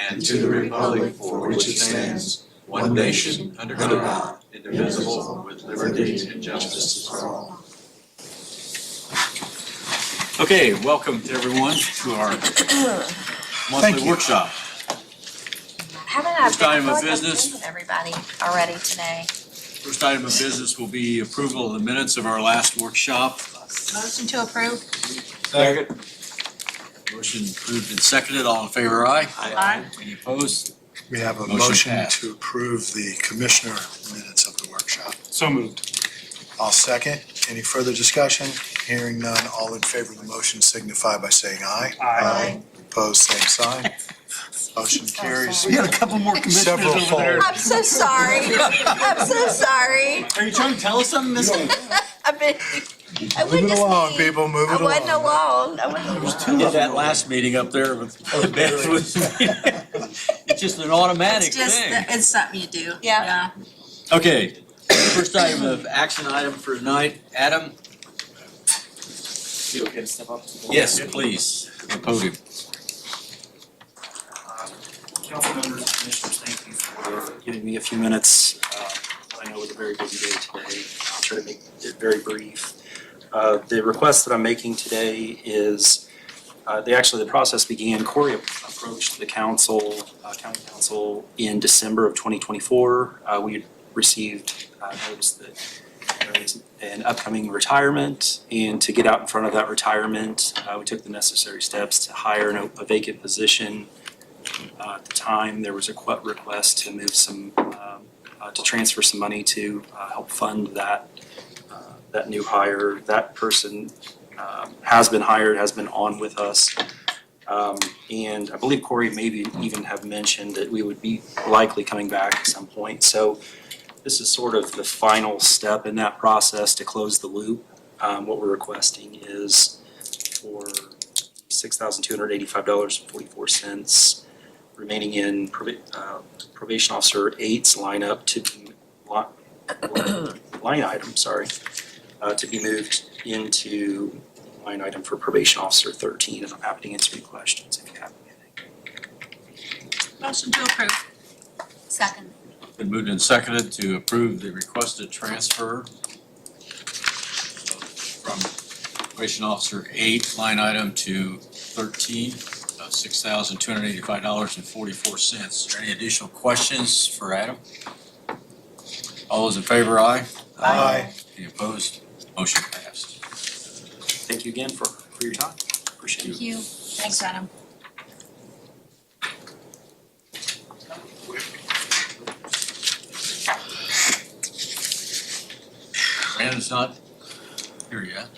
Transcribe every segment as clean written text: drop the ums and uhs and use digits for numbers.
and to the republic for which it stands, one nation, under God, indivisible, with liberty and justice for all. Okay, welcome to everyone to our monthly workshop. First item of business. Everybody already today. First item of business will be approval of the minutes of our last workshop. Motion to approve. Second. Motion approved and seconded. All in favor, aye? Aye. Any opposed? We have a Motion motion passed. to approve the commissioner minutes of the workshop. So moved. I'll second. Any further discussion? Hearing none, all in favor of the motion signify by saying aye. Aye. Opposed, same sign. Motion carries. We had a couple more commissioners Several over there. I'm so sorry. I'm so sorry. Are you trying to tell us something, Miss? I've been, I Move wouldn't it along, just people, move I it wasn't along. alone. I wasn't alone. Did that last meeting up there with Beth was, it's just an automatic thing. It's something you do. Yeah. Okay, first item of action item for tonight, Adam? You okay to step up? Yes, please, the podium. Council members, commissioners, thank you for giving me a few minutes. I know it was a very busy day today. I'll try to make it very brief. The request that I'm making today is, the process began, Corey approached the council, county council in December of 2024. We had received notice that there is an upcoming retirement, and to get out in front of that retirement, we took the necessary steps to hire a vacant position. At the time, there was a request to move to transfer some money to help fund that new hire. That person has been hired, has been on with us. And I believe Corey maybe even have mentioned that we would be likely coming back at some point. So this is sort of the final step in that process to close the loop. What we're requesting is for $6,285.44 remaining in probation officer 8's line item, to be moved into line item for probation officer 13, and I'm happy to answer any questions if you have anything. Motion to approve. Second. Been moved and seconded to approve the requested transfer from probation officer 8 line item to 13 of $6,285.44. Is there any additional questions for Adam? All those in favor, aye? Aye. Any opposed? Motion passed. Thank you again for your time. Appreciate it. Thank you. Thanks, Adam. Brandon's not here yet.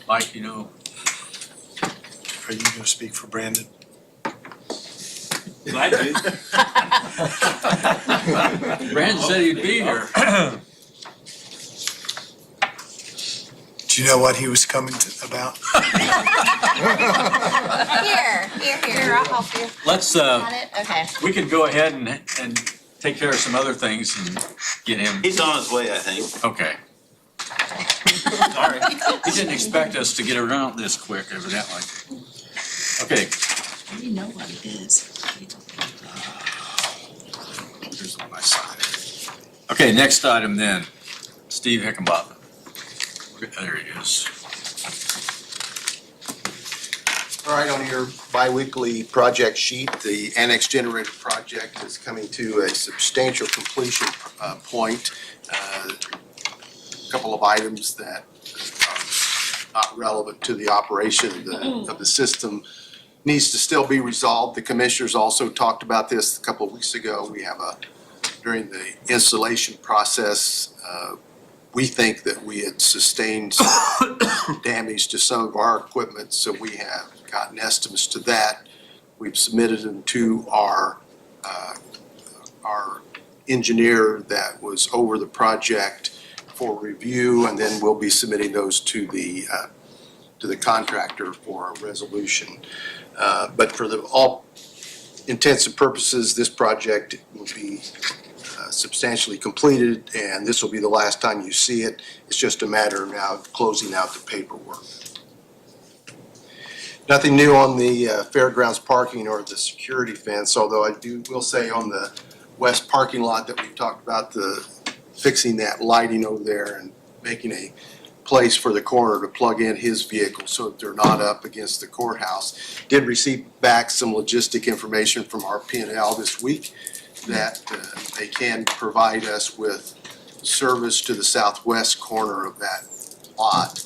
Mike, you know, Are you gonna speak for Brandon? Glad to. Brandon said he'd be here. Do you know what he was coming about? Here, I'll help you. Let's, Got it? Okay. we could go ahead and take care of some other things and get him. He's on his way, I think. Okay. Sorry. He didn't expect us to get around this quick, evidently. Okay. You know what it is. Here's on my side. Okay, next item then, Steve Hickenbottom. There he is. All right, on your bi-weekly project sheet, the annex generator project is coming to a substantial completion point. A couple of items that are not relevant to the operation of the system needs to still be resolved. The commissioners also talked about this a couple of weeks ago. We have during the installation process, we think that we had sustained some damage to some of our equipment, so we have gotten estimates to that. We've submitted them to our engineer that was over the project for review, and then we'll be submitting those to the contractor for a resolution. But for all intents and purposes, this project will be substantially completed, and this will be the last time you see it. It's just a matter of now closing out the paperwork. Nothing new on the fairgrounds parking or the security fence, although will say on the west parking lot that we've talked about, fixing that lighting over there and making a place for the coroner to plug in his vehicle so that they're not up against the courthouse. Did receive back some logistic information from our P&L this week that they can provide us with service to the southwest corner of that lot,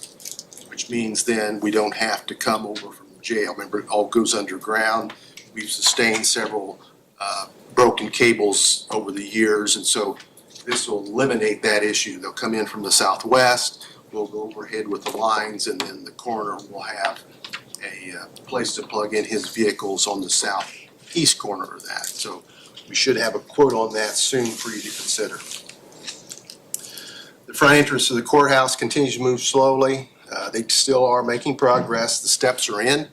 which means then we don't have to come over from the jail. Remember, it all goes underground. We've sustained several broken cables over the years, and so this will eliminate that issue. They'll come in from the southwest, we'll go overhead with the lines, and then the coroner will have a place to plug in his vehicles on the southeast corner of that. So we should have a quote on that soon for you to consider. The front entrance of the courthouse continues to move slowly. They still are making progress. The steps are in.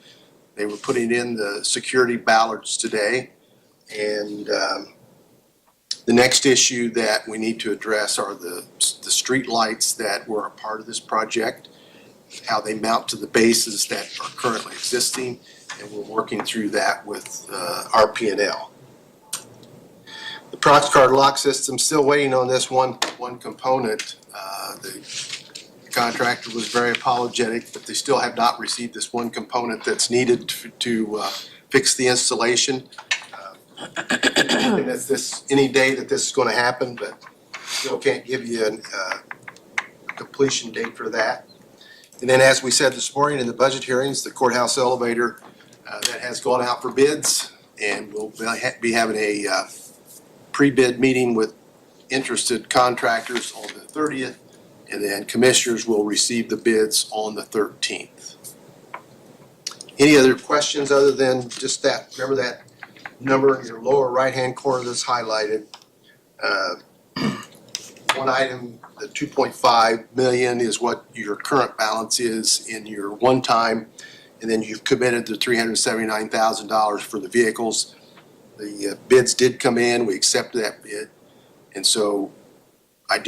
They were putting in the security ballards today. And the next issue that we need to address are the street lights that were a part of this project, how they mount to the bases that are currently existing, and we're working through that with our P&L. The Prox card lock system, still waiting on this one component. The contractor was very apologetic, but they still have not received this one component that's needed to fix the installation. And that's any day that this is going to happen, but still can't give you a completion date for that. And then, as we said this morning in the budget hearings, the courthouse elevator that has gone out for bids, and we'll be having a pre-bid meeting with interested contractors on the 30th, and then commissioners will receive the bids on the 13th. Any other questions other than just that? Remember that number in your lower right-hand corner that's highlighted. One item, the 2.5 million is what your current balance is in your one-time, and then you've committed to $379,000 for the vehicles. The bids did come in, we accepted that bid, and so I've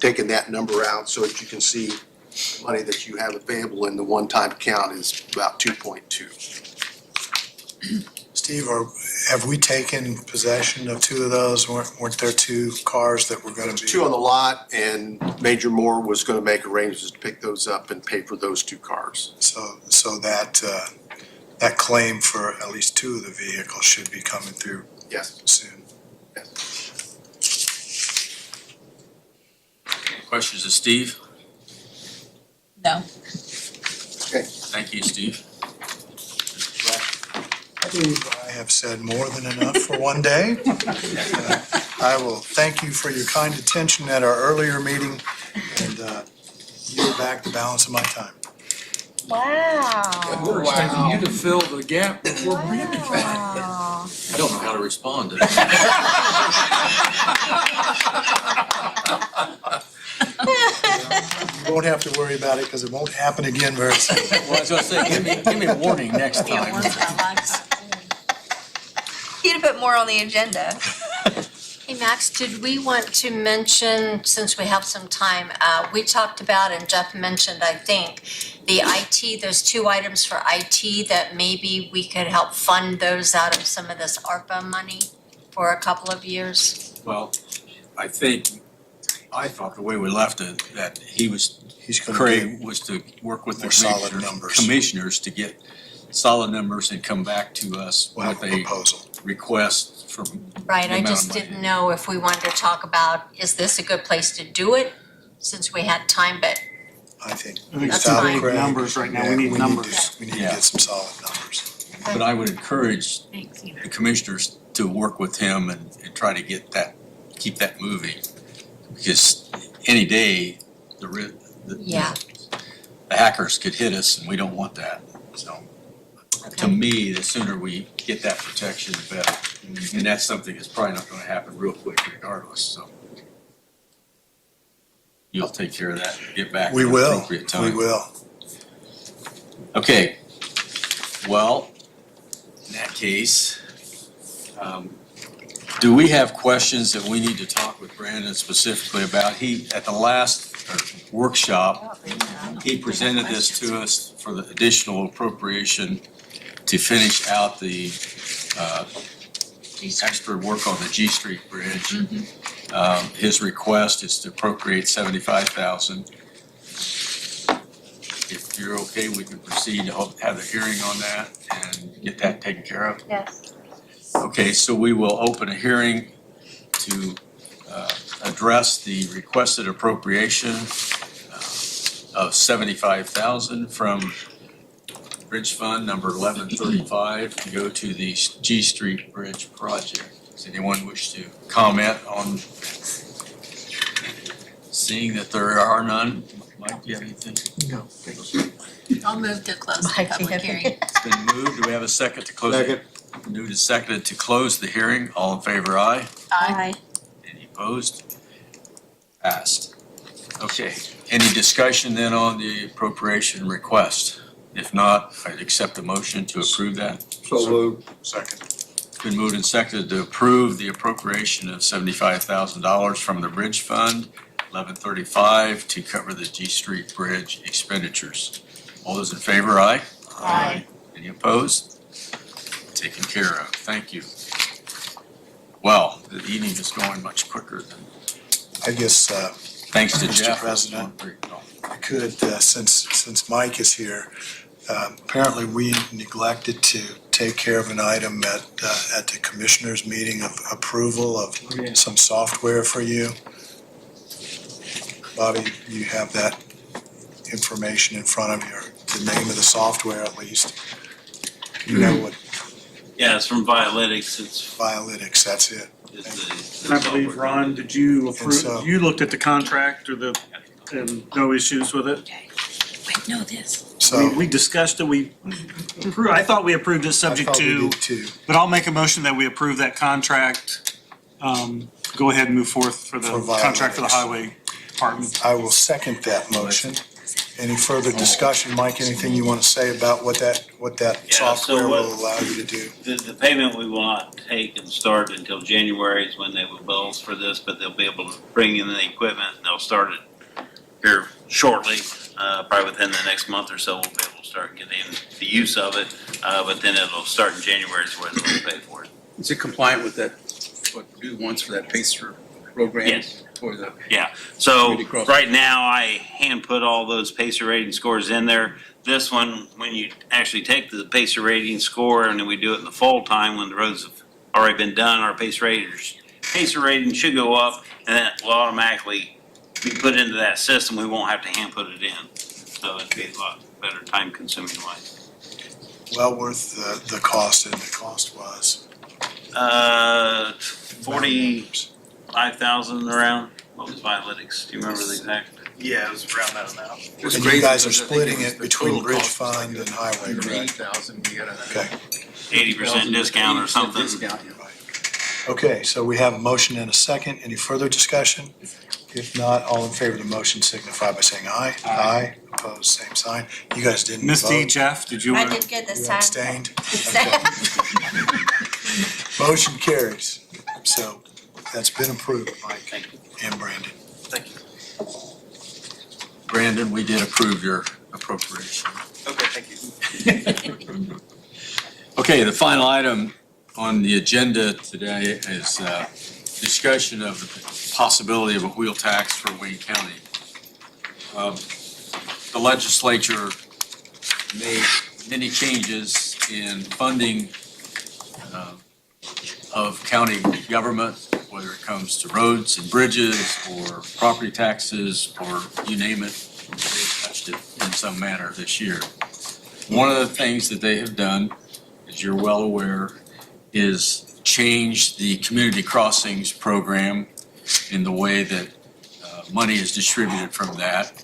taken that number out so that you can see the money that you have available in the one-time account is about 2.2. Steve, have we taken possession of two of those? Weren't there two cars that were going to be? Two on the lot, and Major Moore was going to make arrangements to pick those up and pay for those two cars. So that claim for at least two of the vehicles should be coming through Yes. soon. Yes. Questions of Steve? No. Okay. Thank you, Steve. I believe I have said more than enough for one day. I will thank you for your kind attention at our earlier meeting, and yield back the balance of my time. Wow. We're expecting you to fill the gap before Brandon. Wow. I don't know how to respond to that. You won't have to worry about it because it won't happen again very soon. Well, I was gonna say, give me a warning next Yeah, time. once in a lifetime. You need to put more on the agenda. Hey, Max, did we want to mention, since we have some time, we talked about, and Jeff mentioned, I think, the IT, there's two items for IT that maybe we could help fund those out of some of this ARPA money for a couple of years? Well, I thought the way we left it, that He's going to Craig was to work with the more solid numbers. commissioners to get solid numbers and come back to us We'll have with a a proposal. request from Right, the I amount just of money. didn't know if we wanted to talk about, is this a good place to do it? Since we had time, but I think. That's without fine. Craig, Numbers right now. We yeah, need numbers. We need to Yeah. get some solid numbers. But I would encourage Thanks, Eva. the commissioners to work with him and try to get that, keep that moving. Because any day, yeah, the hackers could hit us and we don't want that. So to me, the sooner we get that protection, the better. And that's something that's probably not gonna happen real quick regardless, so. You'll take care of that, get back at We the will, appropriate time. we will. Okay, well, in that case, do we have questions that we need to talk with Brandon specifically about? At the last workshop. He presented this to us for the additional appropriation to finish out the extra work on the G Street Bridge. His request is to appropriate $75,000. If you're okay, we can proceed to have the hearing on that and get that taken care of. Yes. Okay, so we will open a hearing to address the requested appropriation of $75,000 from Bridge Fund number 1135 to go to the G Street Bridge project. Does anyone wish to comment on? Seeing that there are none, Mike, do you have anything? No. I'll move to close the public hearing. It's been moved. Do we have a second to close? Second. Moved and seconded to close the hearing. All in favor, aye. Aye. Any opposed? Passed. Okay, any discussion then on the appropriation request? If not, I'd accept the motion to approve that. So moved. Second. It's been moved and seconded to approve the appropriation of $75,000 from the Bridge Fund, 1135, to cover the G Street Bridge expenditures. All those in favor, aye? Aye. Any opposed? Taken care of. Thank you. Well, the evening is going much quicker than, I guess, thanks to Mr. Jeff. President. I could, since Mike is here, apparently we neglected to take care of an item at the commissioners' meeting of approval of some software for you. Bobby, you have that information in front of you, or the name of the software at least. You know what, Yeah, it's from Violytics, it's. Violytics, that's it. it's I believe, Ron, did you And so- approve, you looked at the contract or and no issues with it? Wait, no, this. So. We discussed it, I thought we approved it subject I thought we to, did too. but I'll make a motion that we approve that contract. Go ahead and move forth for the For contract for the Violytics. highway department. I will second that motion. Any further discussion, Mike, anything you want to say about what that Yeah, so software what- will allow you to do? The payment we will not take and start until January is when they will bill us for this, but they'll be able to bring in the equipment and they'll start it here shortly. Probably within the next month or so, we'll be able to start getting the use of it. But then it'll start in January is when they'll pay for it. Is it compliant with that, what we do once for that PACER program? Yes. For the, So Community crossing. right now, I hand put all those PACER rating scores in there. This one, when you actually take the PACER rating score and then we do it in the fall time when the roads have already been done, our PACER rating should go up and then it will automatically be put into that system. We won't have to hand put it in. So it'd be a lot better time consuming wise. Well worth the cost, and the cost was. 45,000 around. What was Violytics? Do you remember the exact? Yeah, it was around that amount. it's And crazy you guys are because I think splitting was it the between total Bridge cost was Fund like and Highway, correct? 80,000, we got a Okay, 80% discount or something. discount, yeah. okay, so we have a motion and a second. Any further discussion? If not, all in favor of the motion signify by saying aye. Aye. Opposed, same sign. You guys didn't Misty, vote. Jeff, did you I want to? did good this You time. abstained? Okay. Motion carries. So that's been approved, Mike Thank you. and Brandon. Thank you. Brandon, we did approve your appropriation. Okay, thank you. Okay, the final item on the agenda today is discussion of the possibility of a wheel tax for Wayne County. The legislature made many changes in funding of county government, whether it comes to roads and bridges or property taxes or you name it, they touched it in some manner this year. One of the things that they have done, as you're well aware, is change the community crossings program in the way that money is distributed from that.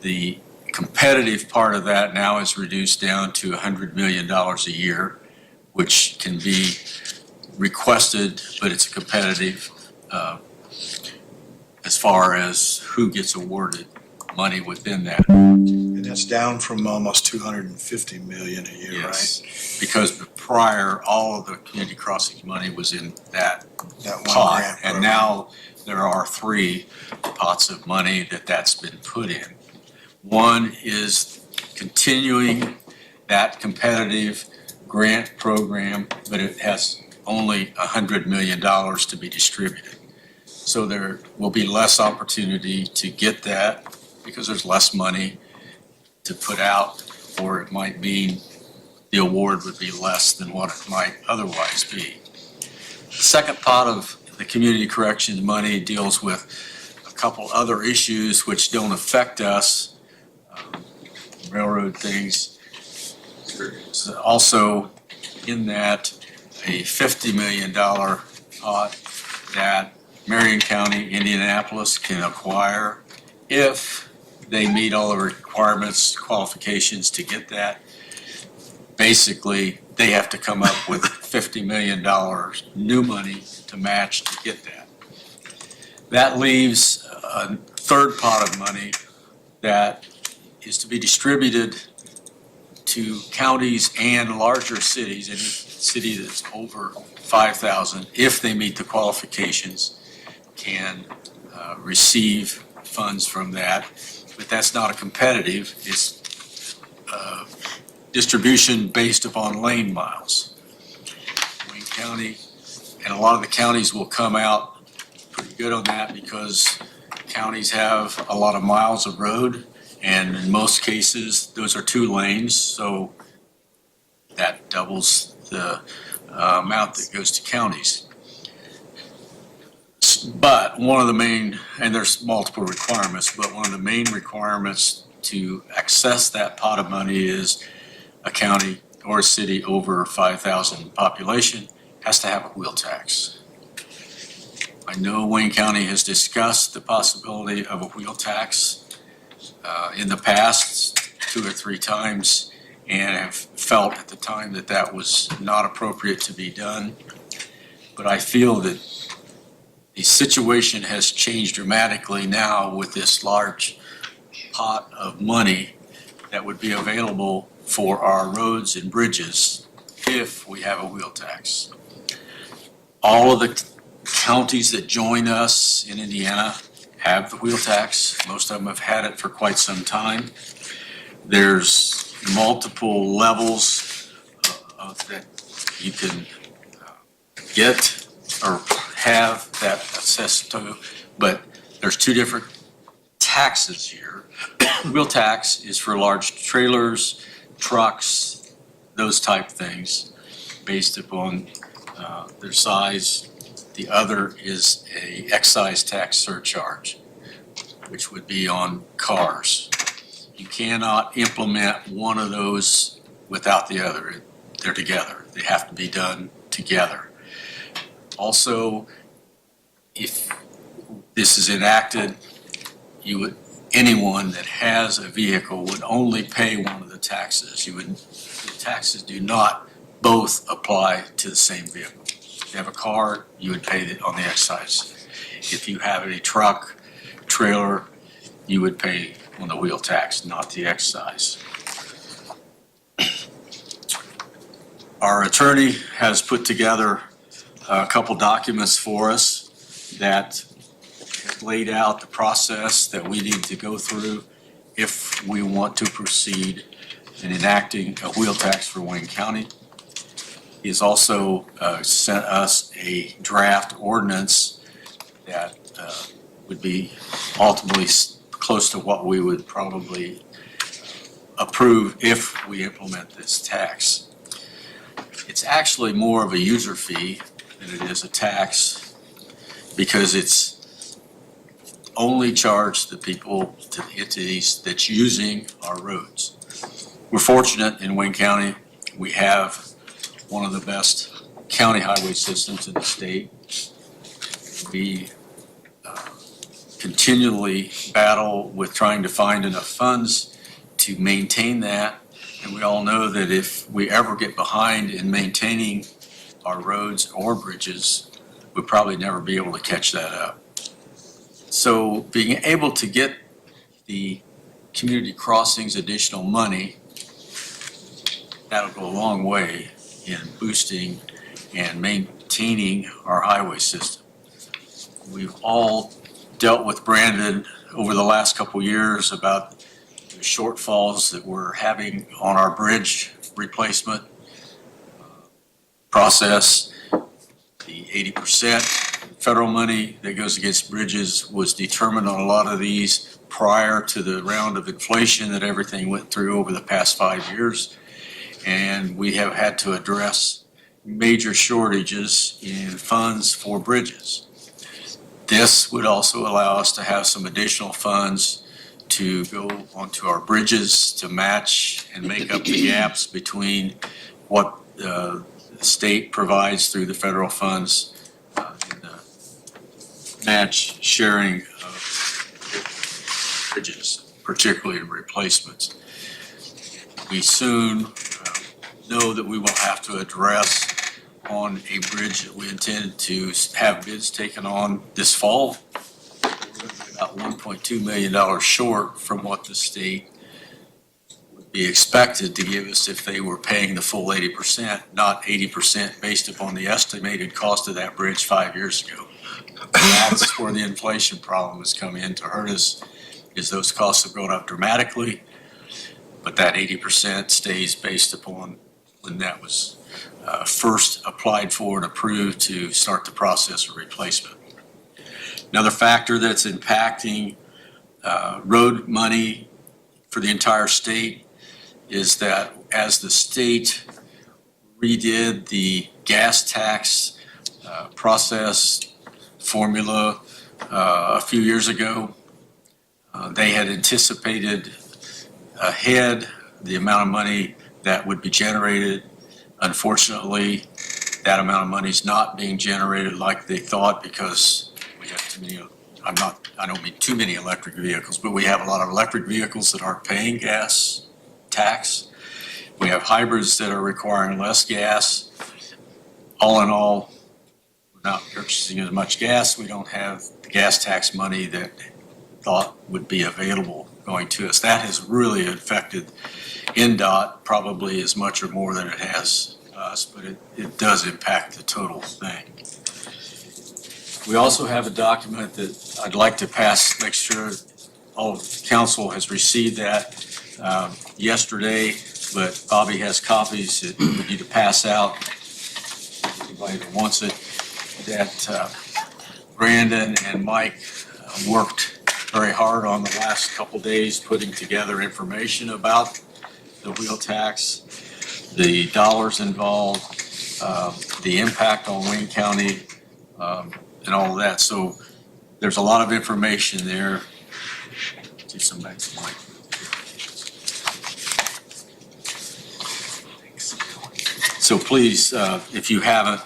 The competitive part of that now is reduced down to $100 million a year, which can be requested, but it's competitive as far as who gets awarded. money within that. And that's down from almost 250 million a year, right? Yes, because prior, all of the community crossings money was in that That one pot. grant And program. now there are 3 pots of money that's been put in. One is continuing that competitive grant program, but it has only $100 million to be distributed. So there will be less opportunity to get that because there's less money to put out, or it might mean the award would be less than what it might otherwise be. The second pot of the community corrections money deals with a couple other issues which don't affect us, railroad things. There's also in that a $50 million pot that Marion County, Indianapolis can acquire if they meet all the requirements, qualifications to get that. Basically, they have to come up with $50 million new money to match to get that. That leaves a third pot of money that is to be distributed to counties and larger cities, any city that's over 5,000, if they meet the qualifications, can receive funds from that. But that's not a competitive, it's distribution based upon lane miles. Wayne County and a lot of the counties will come out pretty good on that because counties have a lot of miles of road, and in most cases, those are 2 lanes, so that doubles the amount that goes to counties. But one of the main, and there's multiple requirements, but one of the main requirements to access that pot of money is a county or a city over 5,000 population has to have a wheel tax. I know Wayne County has discussed the possibility of a wheel tax in the past 2 or 3 times and have felt at the time that that was not appropriate to be done. But I feel that the situation has changed dramatically now with this large pot of money that would be available for our roads and bridges if we have a wheel tax. All of the counties that join us in Indiana have the wheel tax. Most of them have had it for quite some time. There's multiple levels that you can get or have that access to, but there's 2 different taxes here. Wheel tax is for large trailers, trucks, those type things, based upon their size. The other is a excise tax surcharge, which would be on cars. You cannot implement one of those without the other. They're together. They have to be done together. Also, if this is enacted, anyone that has a vehicle would only pay one of the taxes. The taxes do not both apply to the same vehicle. If you have a car, you would pay it on the excise. If you have a truck, trailer, you would pay on the wheel tax, not the excise. Our attorney has put together a couple documents for us that laid out the process that we need to go through if we want to proceed in enacting a wheel tax for Wayne County. He has also sent us a draft ordinance that would be ultimately close to what we would probably approve if we implement this tax. It's actually more of a user fee than it is a tax because it's only charged to people, to the entities that's using our roads. We're fortunate in Wayne County. We have one of the best county highway systems in the state. We continually battle with trying to find enough funds to maintain that. And we all know that if we ever get behind in maintaining our roads or bridges, we'll probably never be able to catch that up. So being able to get the community crossings additional money, that'll go a long way in boosting and maintaining our highway system. We've all dealt with Brandon over the last couple of years about the shortfalls that we're having on our bridge replacement process. The 80% federal money that goes against bridges was determined on a lot of these prior to the round of inflation that everything went through over the past 5 years. And we have had to address major shortages in funds for bridges. This would also allow us to have some additional funds to go onto our bridges to match and make up the gaps between what the state provides through the federal funds and the match sharing of bridges, particularly in replacements. We soon know that we will have to address on a bridge that we intend to have bids taken on this fall. We're going to be about $1.2 million short from what the state would be expected to give us if they were paying the full 80%, not 80% based upon the estimated cost of that bridge 5 years ago. That's where the inflation problem has come in to hurt us, is those costs have gone up dramatically, but that 80% stays based upon when that was first applied for and approved to start the process of replacement. Another factor that's impacting road money for the entire state is that as the state redid the gas tax process formula a few years ago, they had anticipated ahead the amount of money that would be generated. Unfortunately, that amount of money is not being generated like they thought because we have too many, I don't mean too many electric vehicles, but we have a lot of electric vehicles that aren't paying gas tax. We have hybrids that are requiring less gas. All in all, we're not purchasing as much gas. We don't have the gas tax money that thought would be available going to us. That has really affected NDOT probably as much or more than it has us, but it does impact the total thing. We also have a document that I'd like to pass, make sure all of council has received that yesterday, but Bobby has copies that we need to pass out. Anybody that wants it, that Brandon and Mike worked very hard on the last couple days putting together information about the wheel tax, the dollars involved, the impact on Wayne County, and all of that. So there's a lot of information there. Do some next slide. So please, if you haven't,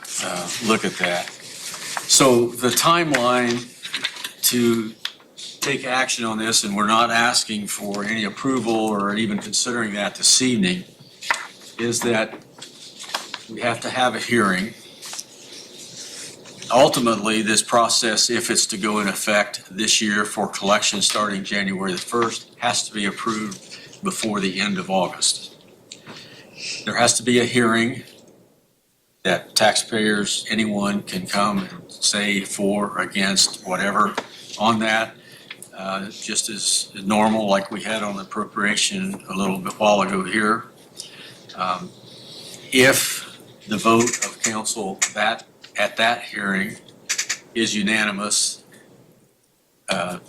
look at that. So the timeline to take action on this, and we're not asking for any approval or even considering that this evening, is that we have to have a hearing. Ultimately, this process, if it's to go in effect this year for collection starting January the 1st, has to be approved before the end of August. There has to be a hearing that taxpayers, anyone can come and say for or against whatever on that. Just as normal, like we had on the appropriation a little bit while ago here. If the vote of council at that hearing is unanimous to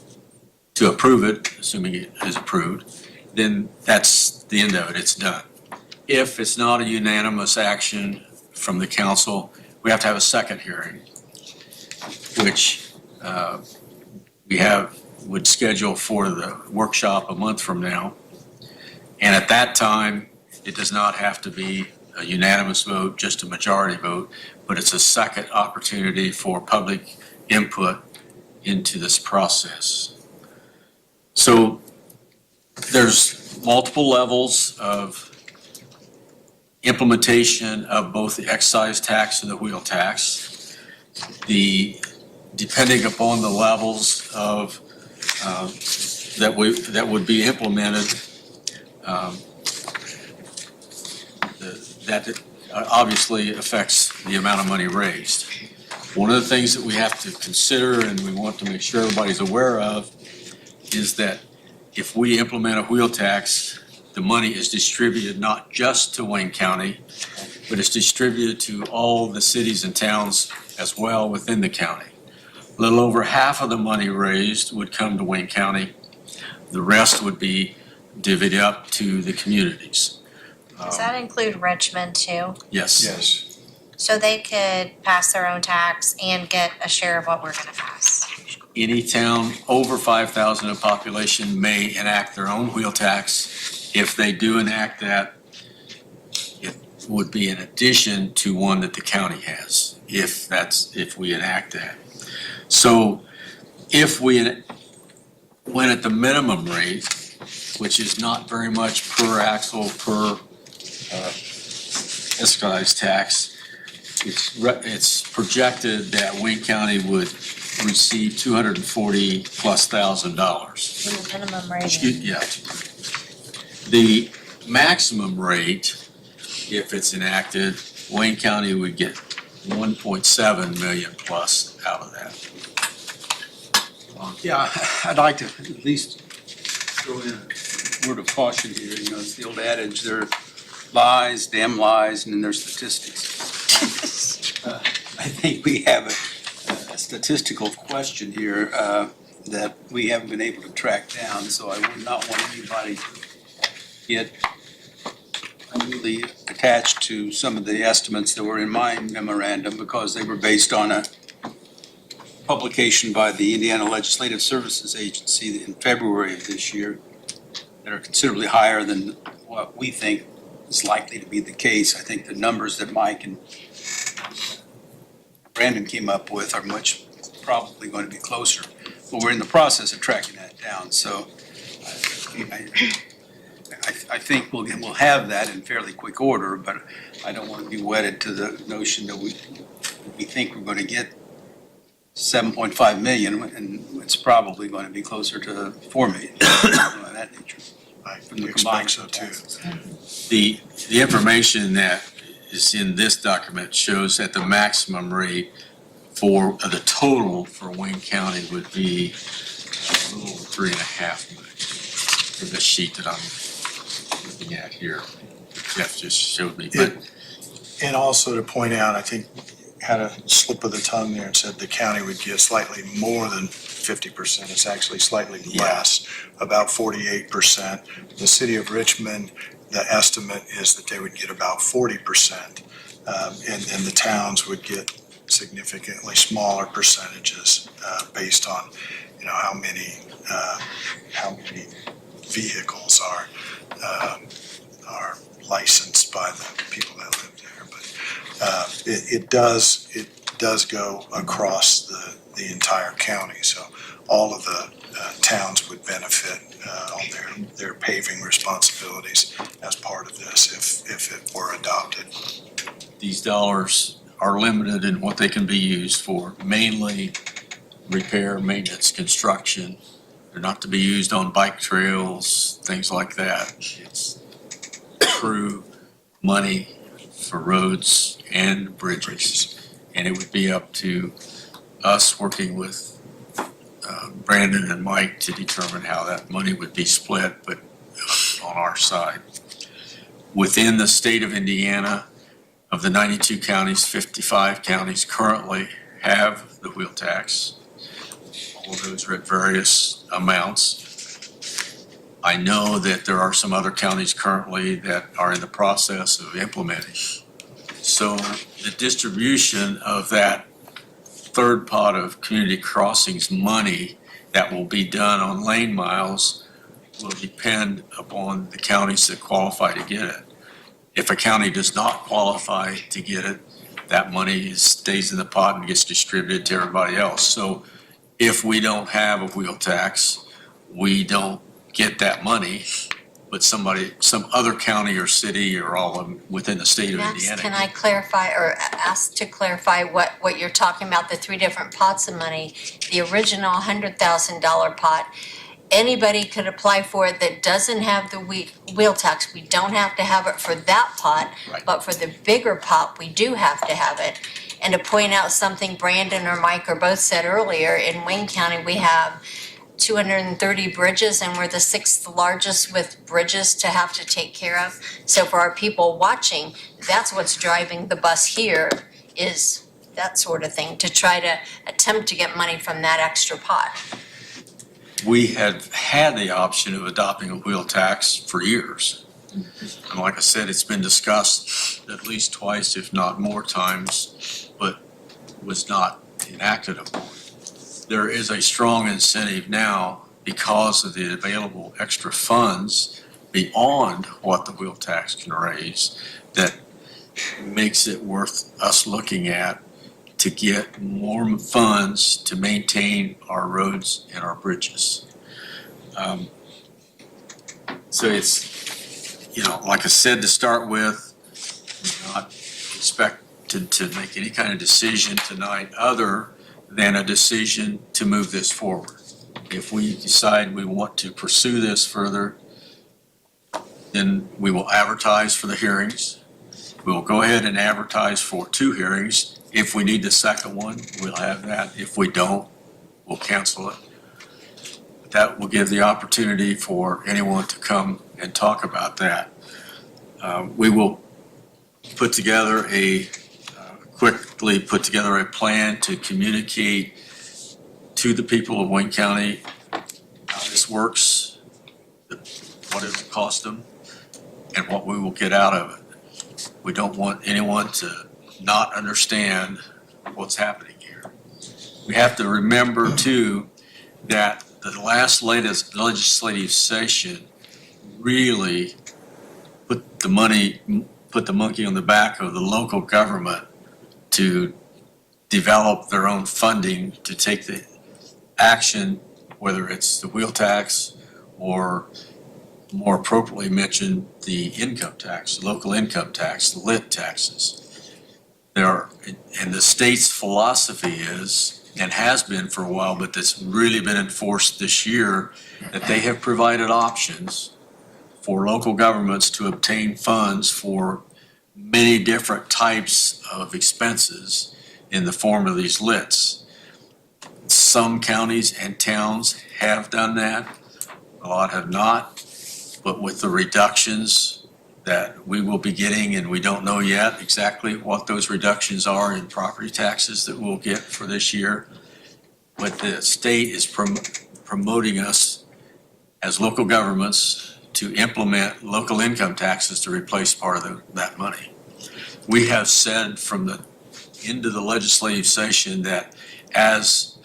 approve it, assuming it is approved, then that's the end of it, it's done. If it's not a unanimous action from the council, we have to have a second hearing, which would schedule for the workshop a month from now. And at that time, it does not have to be a unanimous vote, just a majority vote, but it's a second opportunity for public input into this process. So there's multiple levels of implementation of both the excise tax and the wheel tax. Depending upon the levels of that would be implemented, that obviously affects the amount of money raised. One of the things that we have to consider and we want to make sure everybody's aware of is that if we implement a wheel tax, the money is distributed not just to Wayne County, but it's distributed to all the cities and towns as well within the county. A little over half of the money raised would come to Wayne County. The rest would be divvied up to the communities. Does that include Richmond too? Yes. Yes. So they could pass their own tax and get a share of what we're gonna pass? Any town over 5,000 in population may enact their own wheel tax. If they do enact that, it would be in addition to one that the county has, if we enact that. So if we went at the minimum rate, which is not very much per axle, per excise tax, it's projected that Wayne County would receive $240,000+. The minimum rate. Yeah. The maximum rate, if it's enacted, Wayne County would get 1.7 million plus out of that. Yeah, I'd like to at least throw in a word of caution here. You know, it's the old adage, there are lies, damn lies, and then there's statistics. I think we have a statistical question here that we haven't been able to track down, so I would not want anybody to get unduly attached to some of the estimates that were in my memorandum because they were based on a publication by the Indiana Legislative Services Agency in February of this year that are considerably higher than what we think is likely to be the case. I think the numbers that Mike and Brandon came up with are much probably going to be closer. But we're in the process of tracking that down. So I think we'll have that in fairly quick order, but I don't want to be wedded to the notion that we think we're going to get 7.5 million, and it's probably going to be closer to 4 million, something of that nature. I From the expect combined so too. taxes. The information that is in this document shows that the maximum rate for the total for Wayne County would be a little over 3.5 million for the sheet that I'm looking at here. Jeff just showed me, but And also to point out, I think had a slip of the tongue there and said the county would get slightly more than 50%. It's actually slightly less, about 48%. The city of Richmond, the estimate is that they would get about 40%. And then the towns would get significantly smaller percentages based on, you know, how many vehicles are licensed by the people that live there. But it does go across the entire county. So all of the towns would benefit on their paving responsibilities as part of this if it were adopted. these dollars are limited in what they can be used for, mainly repair, maintenance, construction. They're not to be used on bike trails, things like that. It's true money for roads and bridges. And it would be up to us working with Brandon and Mike to determine how that money would be split, but on our side. Within the state of Indiana, of the 92 counties, 55 counties currently have the wheel tax. All of those are at various amounts. I know that there are some other counties currently that are in the process of implementing. So the distribution of that third pot of community crossings money that will be done on lane miles will depend upon the counties that qualify to get it. If a county does not qualify to get it, that money stays in the pot and gets distributed to everybody else. So if we don't have a wheel tax, we don't get that money, but some other county or city or all of them within the state of Max, Indiana. can I clarify or ask to clarify what you're talking about, the three different pots of money? The original $100,000 pot, anybody could apply for it that doesn't have the wheel tax. We don't have to have it for that pot, Right. but for the bigger pot, we do have to have it. And to point out something Brandon or Mike or both said earlier, in Wayne County, we have 230 bridges, and we're the 6th largest with bridges to have to take care of. So for our people watching, that's what's driving the bus here, is that sort of thing, to try to attempt to get money from that extra pot. We have had the option of adopting a wheel tax for years. And like I said, it's been discussed at least twice, if not more times, but was not enacted upon. There is a strong incentive now because of the available extra funds beyond what the wheel tax can raise that makes it worth us looking at to get more funds to maintain our roads and our bridges. So it's, like I said, to start with, we're not expected to make any kind of decision tonight other than a decision to move this forward. If we decide we want to pursue this further, then we will advertise for the hearings. We will go ahead and advertise for 2 hearings. If we need the second one, we'll have that. If we don't, we'll cancel it. That will give the opportunity for anyone to come and talk about that. We will quickly put together a plan to communicate to the people of Wayne County how this works, what it will cost them, and what we will get out of it. We don't want anyone to not understand what's happening here. We have to remember too that the latest legislative session really put the monkey on the back of the local government to develop their own funding to take the action, whether it's the wheel tax or more appropriately mentioned, the income tax, local income tax, the lit taxes. And the state's philosophy is, and has been for a while, but that's really been enforced this year, that they have provided options for local governments to obtain funds for many different types of expenses in the form of these lits. Some counties and towns have done that, a lot have not, but with the reductions that we will be getting, and we don't know yet exactly what those reductions are in property taxes that we'll get for this year. But the state is promoting us as local governments to implement local income taxes to replace part of that money. We have said from the end of the legislative session that as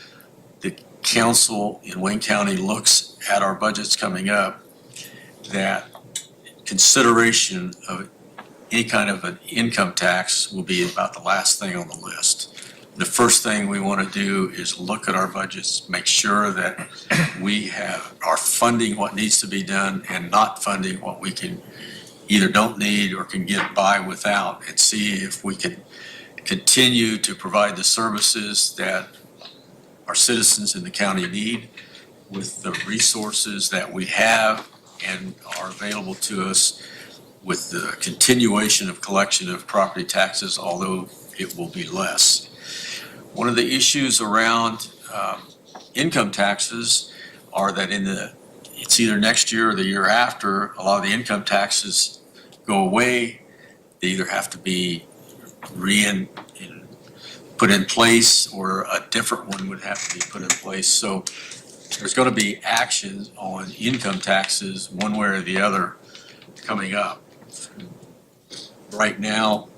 the council in Wayne County looks at our budgets coming up, that consideration of any kind of an income tax will be about the last thing on the list. The first thing we want to do is look at our budgets, make sure that we are funding what needs to be done and not funding what we can either don't need or can get by without, and see if we can continue to provide the services that our citizens in the county need with the resources that we have and are available to us with the continuation of collection of property taxes, although it will be less. One of the issues around income taxes are that it's either next year or the year after, a lot of the income taxes go away. They either have to be put in place, or a different one would have to be put in place. So there's going to be actions on income taxes one way or the other coming up. Right now,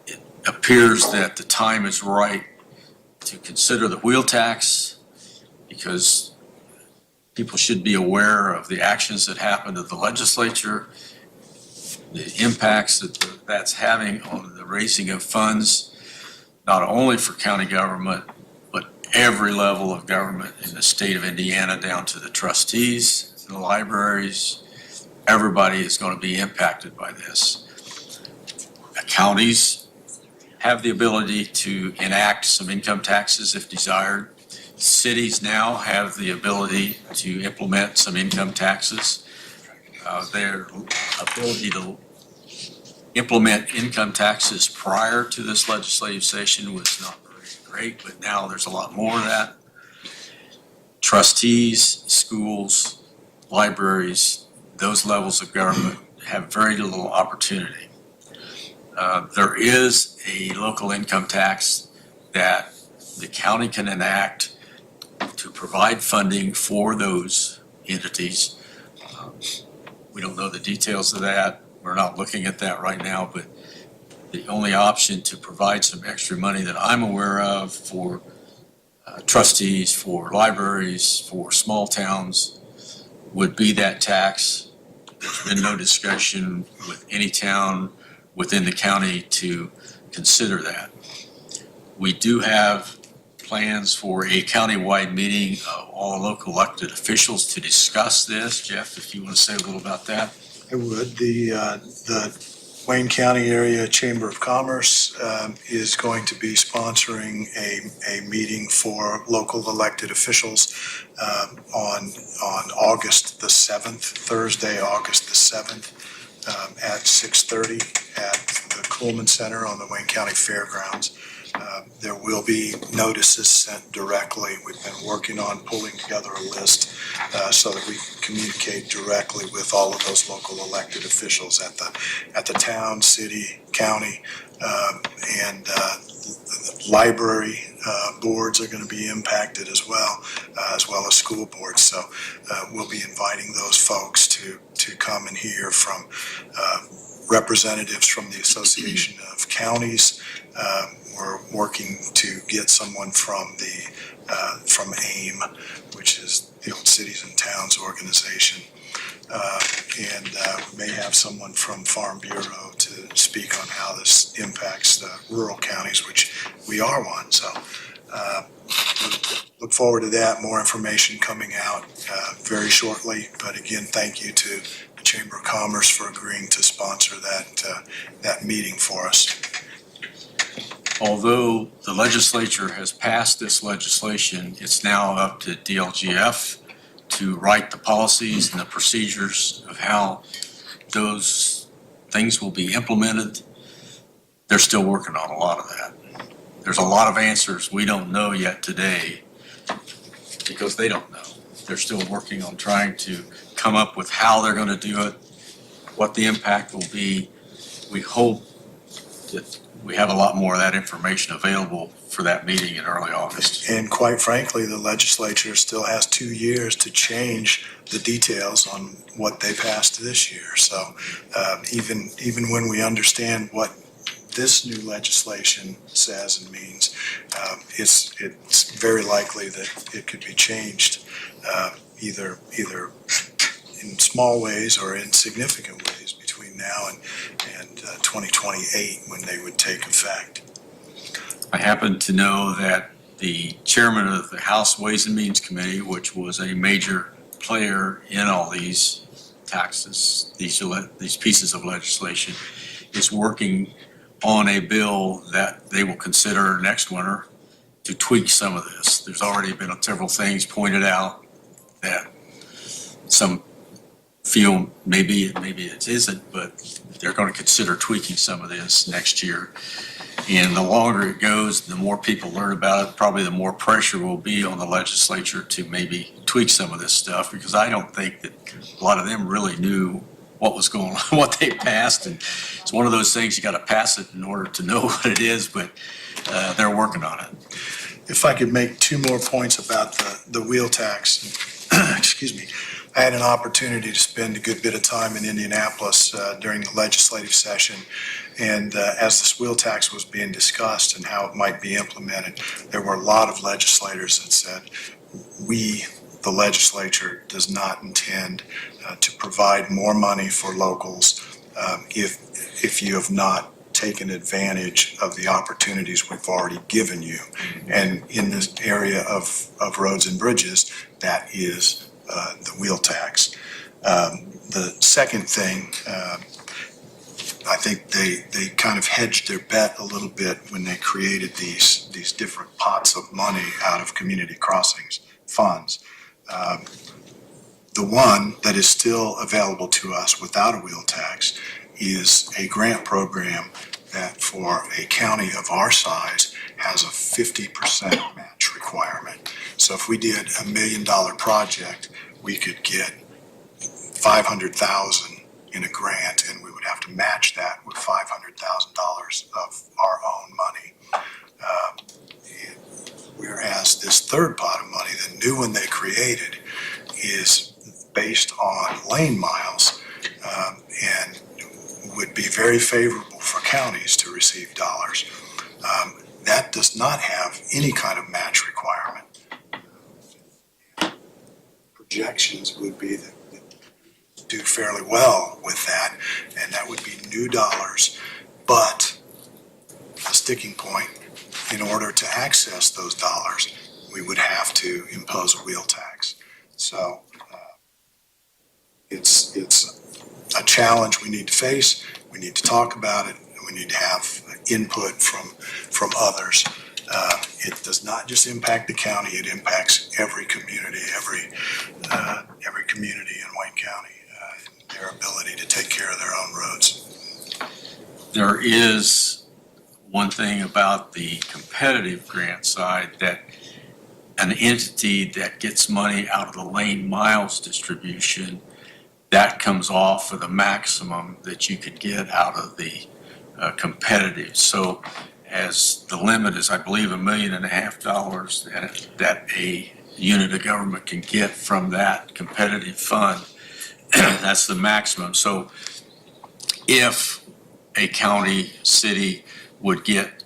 it appears that the time is right to consider the wheel tax, because people should be aware of the actions that happened at the legislature, the impacts that's having on the raising of funds, not only for county government, but every level of government in the state of Indiana, down to the trustees, the libraries. Everybody is going to be impacted by this. The counties have the ability to enact some income taxes if desired. cities now have the ability to implement some income taxes. Their ability to implement income taxes prior to this legislative session was not very great, but now there's a lot more of that. Trustees, schools, libraries, those levels of government have very little opportunity. There is a local income tax that the county can enact to provide funding for those entities. We don't know the details of that. We're not looking at that right now, but the only option to provide some extra money that I'm aware of for trustees, for libraries, for small towns would be that tax. There's been no discussion with any town within the county to consider that. We do have plans for a countywide meeting of all local elected officials to discuss this. Jeff, if you want to say a little about that. I would. The Wayne County Area Chamber of Commerce is going to be sponsoring a meeting for local elected officials on August the 7th, Thursday, August the 7th, at 6:30 at the Coolman Center on the Wayne County Fairgrounds. There will be notices sent directly. We've been working on pulling together a list so that we can communicate directly with all of those local elected officials at the town, city, county, and library boards are going to be impacted as well as school boards. So we'll be inviting those folks to come and hear from representatives from the Association of Counties. We're working to get someone from AIM, which is the Old Cities and Towns organization. And we may have someone from Farm Bureau to speak on how this impacts the rural counties, which we are one. So look forward to that. More information coming out very shortly. But again, thank you to the Chamber of Commerce for agreeing to sponsor that meeting for us. Although the legislature has passed this legislation, it's now up to DLGF to write the policies and the procedures of how those things will be implemented. They're still working on a lot of that. There's a lot of answers we don't know yet today because they don't know. They're still working on trying to come up with how they're going to do it, what the impact will be. We hope that we have a lot more of that information available for that meeting in early August. And quite frankly, the legislature still has 2 years to change the details on what they passed this year. So even when we understand what this new legislation says and means, it's very likely that it could be changed either in small ways or in significant ways between now and 2028 when they would take effect. I happen to know that the chairman of the House Ways and Means Committee, which was a major player in all these taxes, these pieces of legislation, is working on a bill that they will consider next winter to tweak some of this. There's already been several things pointed out that some feel maybe it isn't, but they're going to consider tweaking some of this next year. And the longer it goes, the more people learn about it, probably the more pressure will be on the legislature to maybe tweak some of this stuff, because I don't think that a lot of them really knew what was going on, what they passed. And it's one of those things, you got to pass it in order to know what it is, but they're working on it. If I could make 2 more points about the wheel tax. Excuse me. I had an opportunity to spend a good bit of time in Indianapolis during the legislative session. And as this wheel tax was being discussed and how it might be implemented, there were a lot of legislators that said, the legislature does not intend to provide more money for locals if you have not taken advantage of the opportunities we've already given you. And in this area of roads and bridges, that is the wheel tax. The second thing, I think they kind of hedged their bet a little bit when they created these different pots of money out of community crossings funds. The one that is still available to us without a wheel tax is a grant program that for a county of our size has a 50% match requirement. So if we did $1 million project, we could get 500,000 in a grant, and we would have to match that with $500,000 of our own money. Whereas this third pot of money, the new one they created, is based on lane miles, and would be very favorable for counties to receive dollars. That does not have any kind of match requirement. Projections would be that do fairly well with that, and that would be new dollars. But the sticking point, in order to access those dollars, we would have to impose a wheel tax. So it's a challenge we need to face. We need to talk about it, and we need to have input from others. It does not just impact the county; it impacts every community, every community in Wayne County. Their ability to take care of their own roads. There is one thing about the competitive grant side, that an entity that gets money out of the lane miles distribution, that comes off of the maximum that you could get out of the competitive. So as the limit is, I believe, $1.5 million that a unit of government can get from that competitive fund. That's the maximum. So if a county, city would get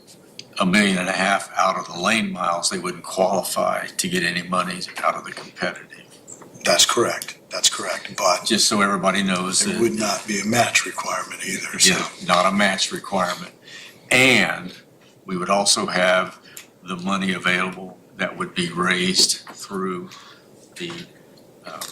$1.5 million out of the lane miles, they wouldn't qualify to get any money out of the competitive. That's correct. But Just so everybody knows there that. would not be a match requirement either. So Yeah, not a match requirement. And we would also have the money available that would be raised through the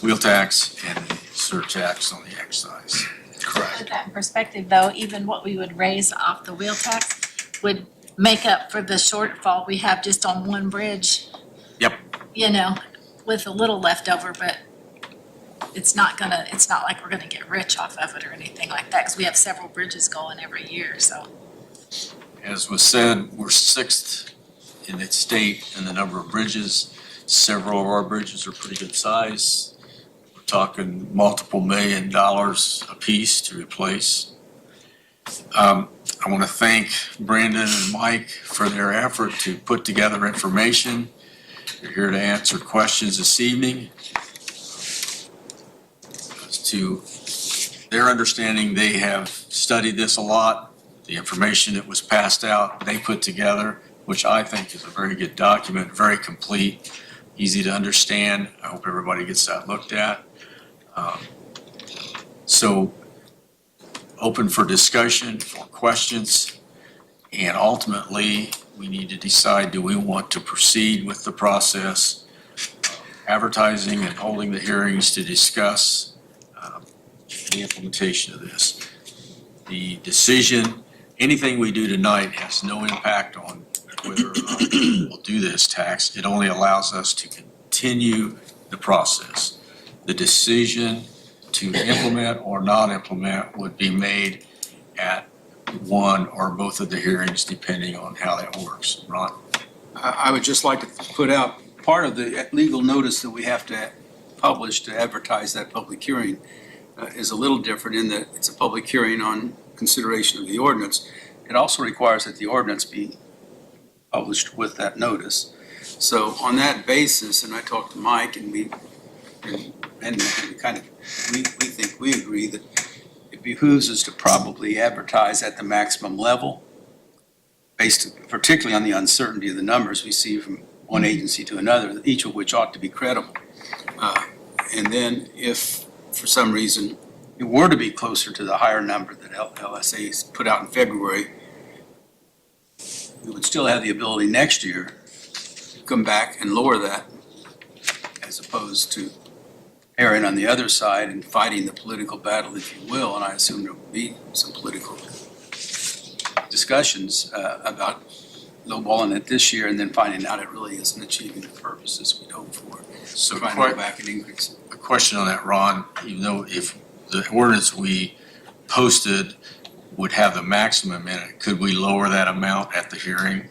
wheel tax and the surtax on the excise. correct. Put that in perspective though, even what we would raise off the wheel tax would make up for the shortfall we have just on one bridge. Yep. You know, with a little left over, but it's not like we're gonna get rich off of it or anything like that, because we have several bridges going every year, so. As was said, we're sixth in the state in the number of bridges. Several of our bridges are pretty good size. We're talking multiple $1 million apiece to replace. I want to thank Brandon and Mike for their effort to put together information. They're here to answer questions this evening. As to their understanding, they have studied this a lot. The information that was passed out, they put together, which I think is a very good document, very complete, easy to understand. I hope everybody gets that looked at. So open for discussion, for questions, and ultimately we need to decide, do we want to proceed with the process, advertising and holding the hearings to discuss the implementation of this. The decision, anything we do tonight has no impact on whether or not we'll do this tax. It only allows us to continue the process. The decision to implement or not implement would be made at one or both of the hearings, depending on how that works. Ron? I would just like to put out, part of the legal notice that we have to publish to advertise that public hearing is a little different in that it's a public hearing on consideration of the ordinance. It also requires that the ordinance be published with that notice. So on that basis, and I talked to Mike and we think we agree that it behooves us to probably advertise at the maximum level, based particularly on the uncertainty of the numbers we see from one agency to another, each of which ought to be credible. And then if for some reason it were to be closer to the higher number that LSA put out in February, we would still have the ability next year to come back and lower that, as opposed to erring on the other side and fighting the political battle, if you will, and I assume there will be some political discussions about lowballing it this year and then finding out it really isn't achieving the purposes we'd hoped for. So Trying to go back and increase it. a question on that, Ron, even though if the ordinance we posted would have the maximum in it, could we lower that amount at the hearing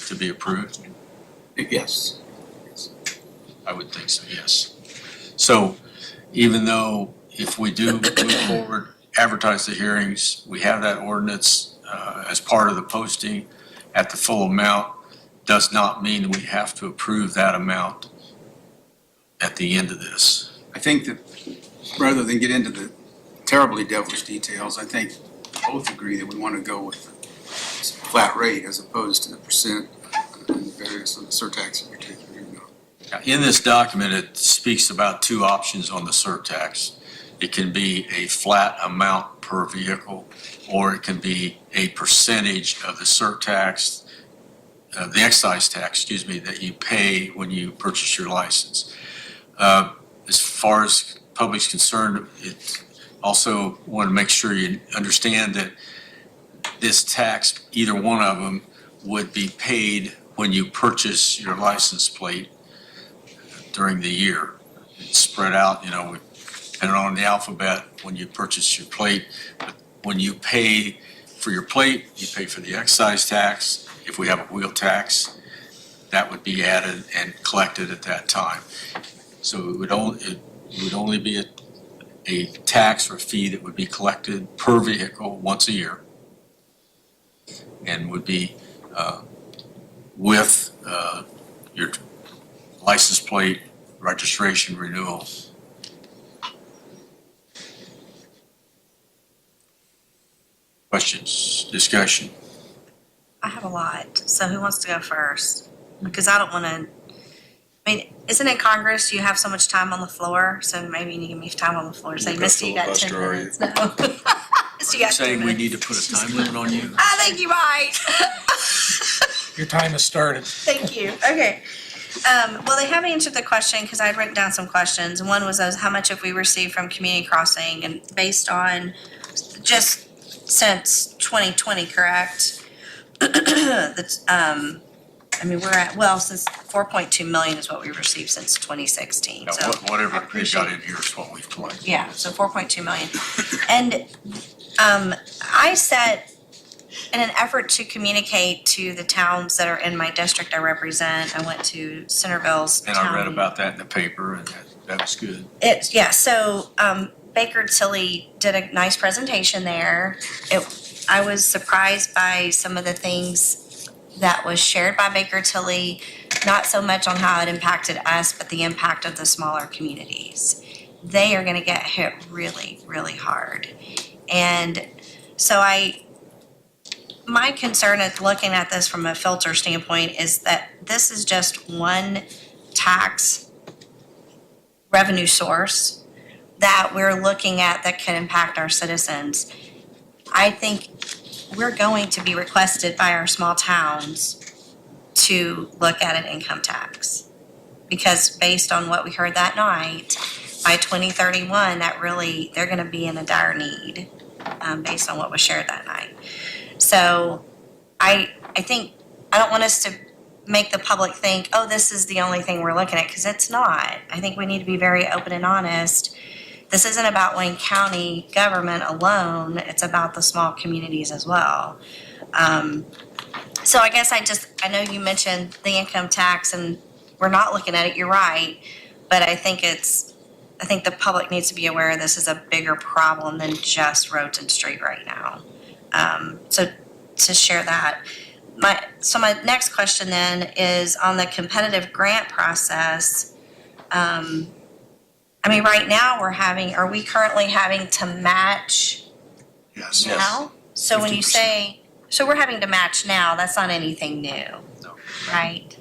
to be approved? Yes. I would think so, yes. So even though if we do move forward, advertise the hearings, we have that ordinance as part of the posting at the full amount, does not mean we have to approve that amount at the end of this. I think that rather than get into the terribly devilish details, I think both agree that we want to go with the flat rate as opposed to the percent and the various of the surtax that we're taking. Now, in this document, it speaks about two options on the surtax. It can be a flat amount per vehicle, or it can be a percentage of the surtax, the excise tax, that you pay when you purchase your license. As far as public's concerned, it also want to make sure you understand that this tax, either one of them, would be paid when you purchase your license plate during the year. It's spread out, depending on the alphabet when you purchase your plate. But when you pay for your plate, you pay for the excise tax. If we have a wheel tax, that would be added and collected at that time. So it would only be a tax or fee that would be collected per vehicle once a year, and would be with your license plate registration renewal. Questions, discussion? I have a lot, so who wants to go first? Because I don't want to, isn't it Congress, you have so much time on the floor, so maybe you need to give me time on the floor, say, Misty, you got 10 filibuster, are you? minutes. No. Misty, you got 10 Saying we minutes. need to put a time limit on you? I think you might. Your time has started. Thank you. Okay. Well, they have answered the question because I'd written down some questions. One was how much have we received from Community Crossing, and based on just since 2020, correct? That's, we're at, since 4.2 million is what we've received since 2016. Now, So whatever I they appreciate got in here is what we've collected. yeah, so 4.2 million. And I set, in an effort to communicate to the towns that are in my district I represent, I went to Centerville's And town. I read about that in the paper, and that was good. So Baker Tilly did a nice presentation there. I was surprised by some of the things that was shared by Baker Tilly, not so much on how it impacted us, but the impact of the smaller communities. They are gonna get hit really, really hard. And so my concern is looking at this from a filter standpoint is that this is just one tax revenue source that we're looking at that can impact our citizens. I think we're going to be requested by our small towns to look at an income tax. Because based on what we heard that night, by 2031, they're gonna be in a dire need, based on what was shared that night. So I think, I don't want us to make the public think, oh, this is the only thing we're looking at, because it's not. I think we need to be very open and honest. This isn't about Wayne County government alone, it's about the small communities as well. So I guess I know you mentioned the income tax and we're not looking at it, you're right. But I think the public needs to be aware this is a bigger problem than just roads and street right now. So to share that. My next question then is on the competitive grant process. Right now are we currently having to match Yes. now? So when you 50%. say, so we're having to match now, that's not anything new, No, right?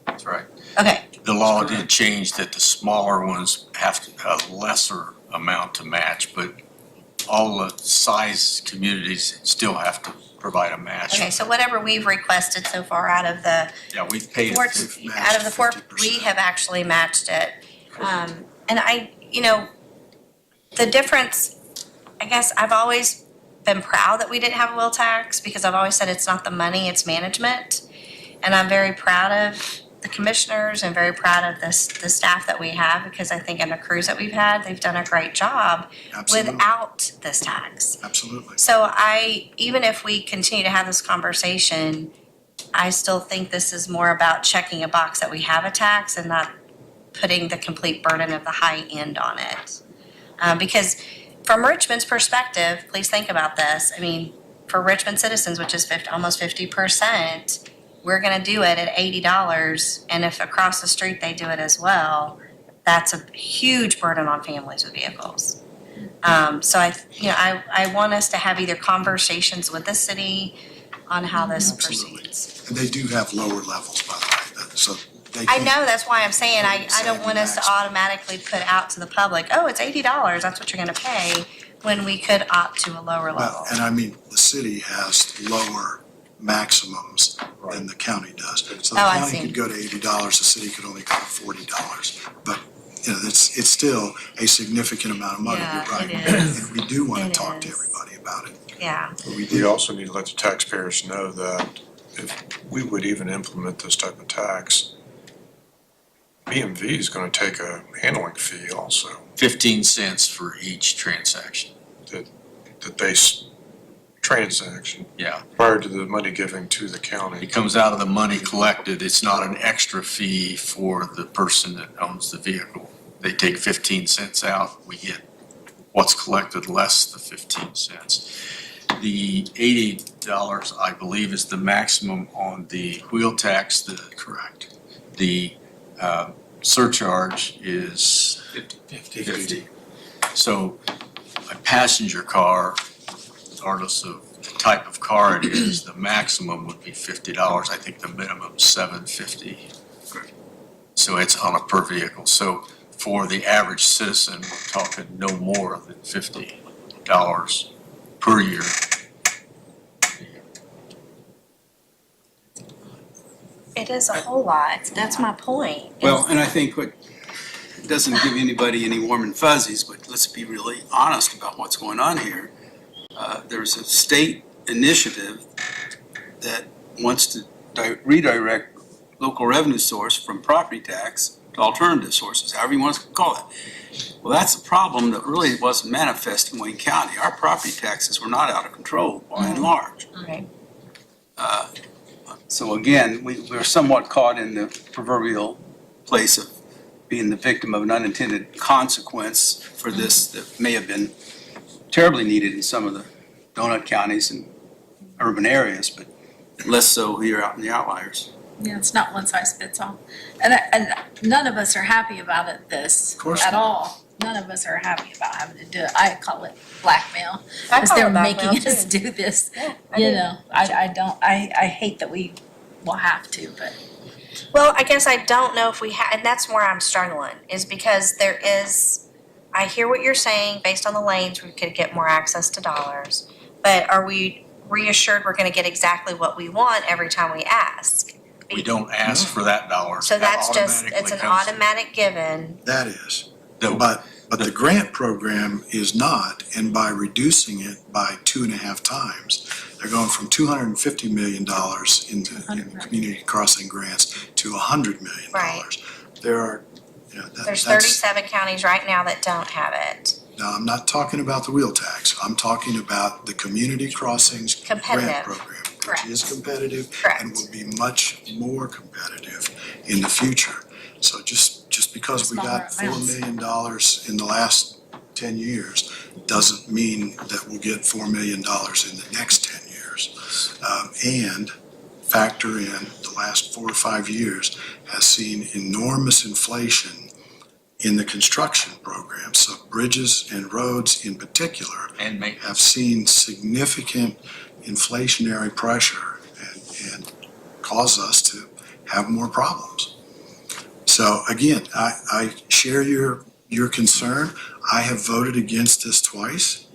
that's right. Okay, The law did change that the smaller ones have a lesser amount to match, but all the size communities still have to provide a match. okay, so whatever we've requested so far out of the Yeah, we've paid four, it. out of the four, 50%. we have actually matched it. And the difference, I guess I've always been proud that we didn't have a wheel tax because I've always said it's not the money, it's management. And I'm very proud of the commissioners and very proud of the staff that we have because I think and the crews that we've had, they've done a great job Absolutely, without this tax. absolutely. So even if we continue to have this conversation, I still think this is more about checking a box that we have a tax and not putting the complete burden of the high end on it. Because from Richmond's perspective, please think about this. I mean, for Richmond citizens, which is almost 50%, we're gonna do it at $80. And if across the street they do it as well, that's a huge burden on families with vehicles. So I want us to have either conversations with the city on how this Absolutely. proceeds. And they do have lower levels, by the way, so they I can- know, that's why I'm saying I don't want us to Maximum. automatically put out to the public, oh, it's $80, that's what you're gonna pay, when we could opt to a lower level. Well, and I mean, the city has lower maximums than the county does. So the Oh, I county see. could go to $80, the city could only go to $40. But, you know, it's still a significant amount of money, Yeah, you're right. it is. And we do want It to talk to is. everybody about it. Yeah, We also need to let the taxpayers know that if we would even implement this type of tax, BMV is gonna take a handling fee also, 15 cents for each transaction. the base transaction, Yeah, prior to the money giving to the county. it comes out of the money collected. It's not an extra fee for the person that owns the vehicle. They take 15 cents out, we get what's collected less the 15 cents. The $80, I believe, is the maximum on the wheel tax, correct. The surcharge is 50. So a passenger car, regardless of the type of car it is, the maximum would be $50. I think the minimum is $7.50. So it's on a per vehicle. So for the average citizen, we're talking no more than $50 per year. it is a whole lot, that's my point. Well, and I think what doesn't give anybody any warm and fuzzies, but let's be really honest about what's going on here. There's a state initiative that wants to redirect local revenue source from property tax to alternative sources, however you want to call it. Well, that's a problem that really wasn't manifest in Wayne County. Our property taxes were not out of control by and large. Right. So again, we're somewhat caught in the proverbial place of being the victim of an unintended consequence for this that may have been terribly needed in some of the donut counties and urban areas, but less so here out in the outliers. Yeah, it's not one size fits all. And none of us are happy about it, this, Of course at not. all. None of us are happy about having to do it. I call it blackmail. I Because call they're it blackmail, making us too. do this. Yeah, I You do. know, I hate that we will have to, but. Well, I guess I don't know if we and that's where I'm struggling, is because I hear what you're saying, based on the lanes, we could get more access to dollars. But are we reassured we're gonna get exactly what we want every time we ask? We don't ask for that dollar. So That that's just, it's automatically an comes- automatic given. That is. that- But the grant program is not, and by reducing it by 2.5 times, they're going from $250 million in community crossing grants to $100 million. Right. There are, you know, There's that's, 37 counties right now that don't have it. now, I'm not talking about the wheel tax, I'm talking about the community crossings grant Competitive. program, Correct. which is competitive and Correct. will be much more competitive in the future. So just because we got Smaller $4 million in the last 10 years doesn't mean that we'll get $4 million in the next 10 years. And factor in the last 4 or 5 years has seen enormous inflation in the construction program. So bridges and roads in particular And maintenance. have seen significant inflationary pressure and cause us to have more problems. So again, I share your concern. I have voted against this twice.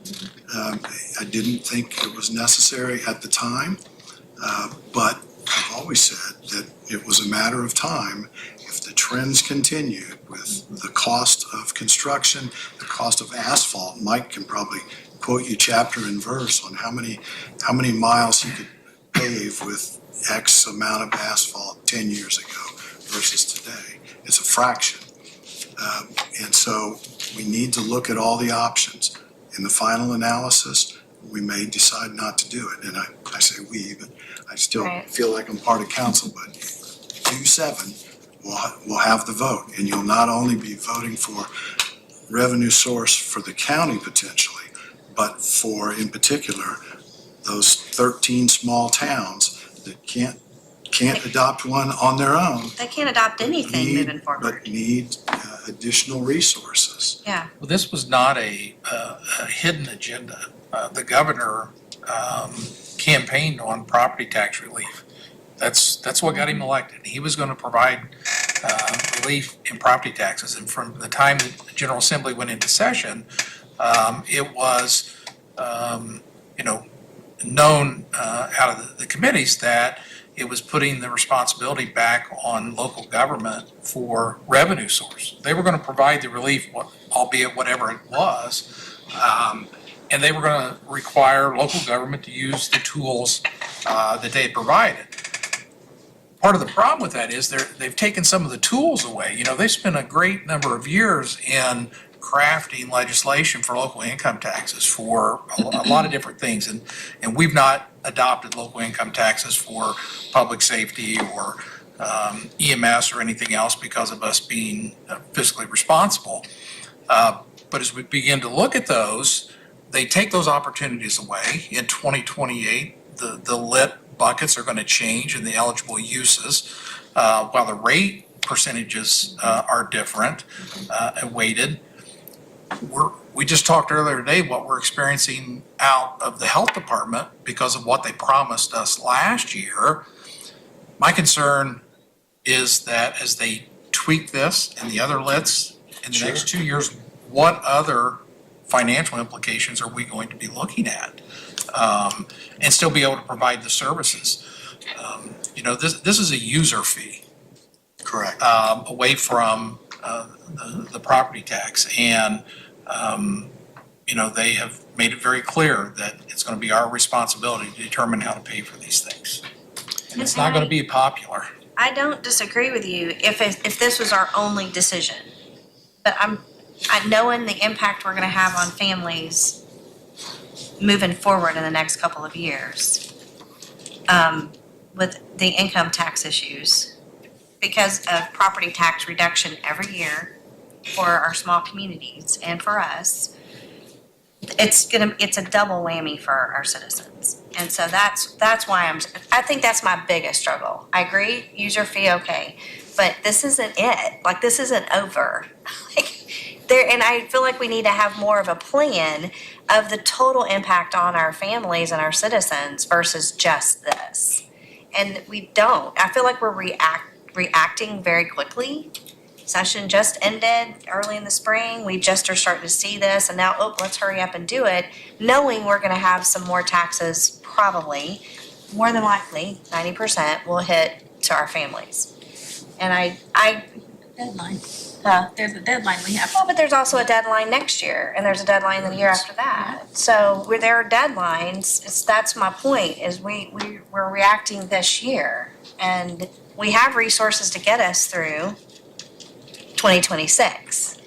I didn't think it was necessary at the time, but I've always said that it was a matter of time. If the trends continued with the cost of construction, the cost of asphalt, Mike can probably quote you chapter and verse on how many miles you could pave with X amount of asphalt 10 years ago versus today. It's a fraction. And so we need to look at all the options. In the final analysis, we may decide not to do it. And I say we, but I still Right. feel like I'm part of council, but you seven will have the vote. And you'll not only be voting for revenue source for the county potentially, but for, in particular, those 13 small towns that can't adopt one on their own. They can't adopt anything moving forward. But need additional resources. Yeah, Well, this was not a hidden agenda. The governor campaigned on property tax relief. That's what got him elected. He was going to provide relief in property taxes. And from the time the General Assembly went into session, it was, known out of the committees that it was putting the responsibility back on local government for revenue source. They were going to provide the relief, albeit whatever it was, and they were going to require local government to use the tools that they provided. Part of the problem with that is they've taken some of the tools away. They spent a great number of years in crafting legislation for local income taxes for a lot of different things. And we've not adopted local income taxes for public safety or EMS or anything else because of us being fiscally responsible. But as we begin to look at those, they take those opportunities away. In 2028, the lit buckets are going to change in the eligible uses, while the rate percentages are different and weighted. We just talked earlier today what we're experiencing out of the health department because of what they promised us last year. My concern is that as they tweak this and the other lits in the next 2 years, what other financial implications are we going to be looking at? And still be able to provide the services. This is a user fee. Correct. Away from the property tax. And, they have made it very clear that it's going to be our responsibility to determine how to pay for these things. And it's not going to be popular. I don't disagree with you if this was our only decision. But I'm knowing the impact we're gonna have on families moving forward in the next couple of years, with the income tax issues, because of property tax reduction every year for our small communities and for us, it's a double whammy for our citizens. And so that's why I think that's my biggest struggle. I agree, user fee, okay, but this isn't it. Like, this isn't over. And I feel like we need to have more of a plan of the total impact on our families and our citizens versus just this. And we don't. I feel like we're reacting very quickly. Session just ended early in the spring. We just are starting to see this, and now, let's hurry up and do it, knowing we're gonna have some more taxes, probably, more than likely, 90% will hit to our families. And I Deadline. Huh? There's a deadline we have. Well, but there's also a deadline next year, and there's a deadline the year after that. So where there are deadlines, that's my point, is we're reacting this year. And we have resources to get us through 2026,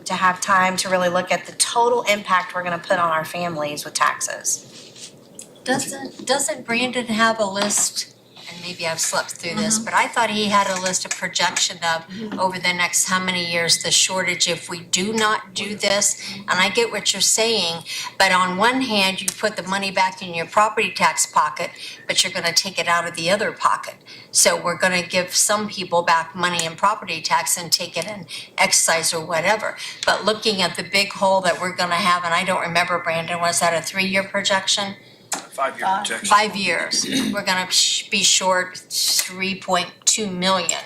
to have time to really look at the total impact we're gonna put on our families with taxes. Doesn't Brandon have a list? And maybe I've slept through this, but I thought he had a list of projection of over the next how many years, the shortage if we do not do this. And I get what you're saying, but on one hand, you put the money back in your property tax pocket, but you're gonna take it out of the other pocket. So we're gonna give some people back money in property tax and take it in excise or whatever. But looking at the big hole that we're gonna have, and I don't remember, Brandon, was that a 3-year projection? 5-year projection. 5 years, we're gonna be short 3.2 million.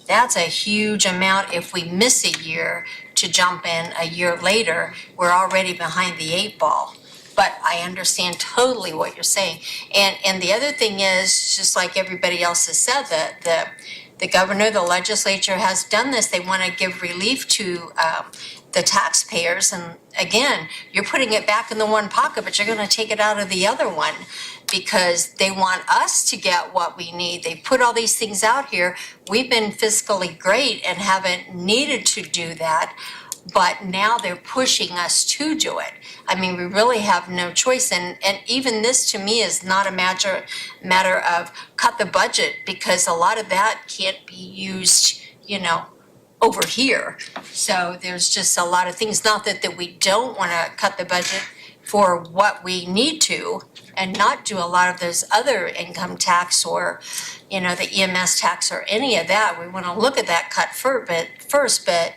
That's a huge amount. If we miss a year to jump in a year later, we're already behind the 8 ball. But I understand totally what you're saying. And the other thing is, just like everybody else has said, that the governor, the legislature has done this. They wanna give relief to the taxpayers. And again, you're putting it back in the one pocket, but you're gonna take it out of the other one because they want us to get what we need. They put all these things out here. We've been fiscally great and haven't needed to do that, but now they're pushing us to do it. I mean, we really have no choice. And even this to me is not a matter of cut the budget, because a lot of that can't be used, over here. So there's just a lot of things, not that we don't want to cut the budget for what we need to and not do a lot of those other income tax or, the EMS tax or any of that. We want to look at that cut first, but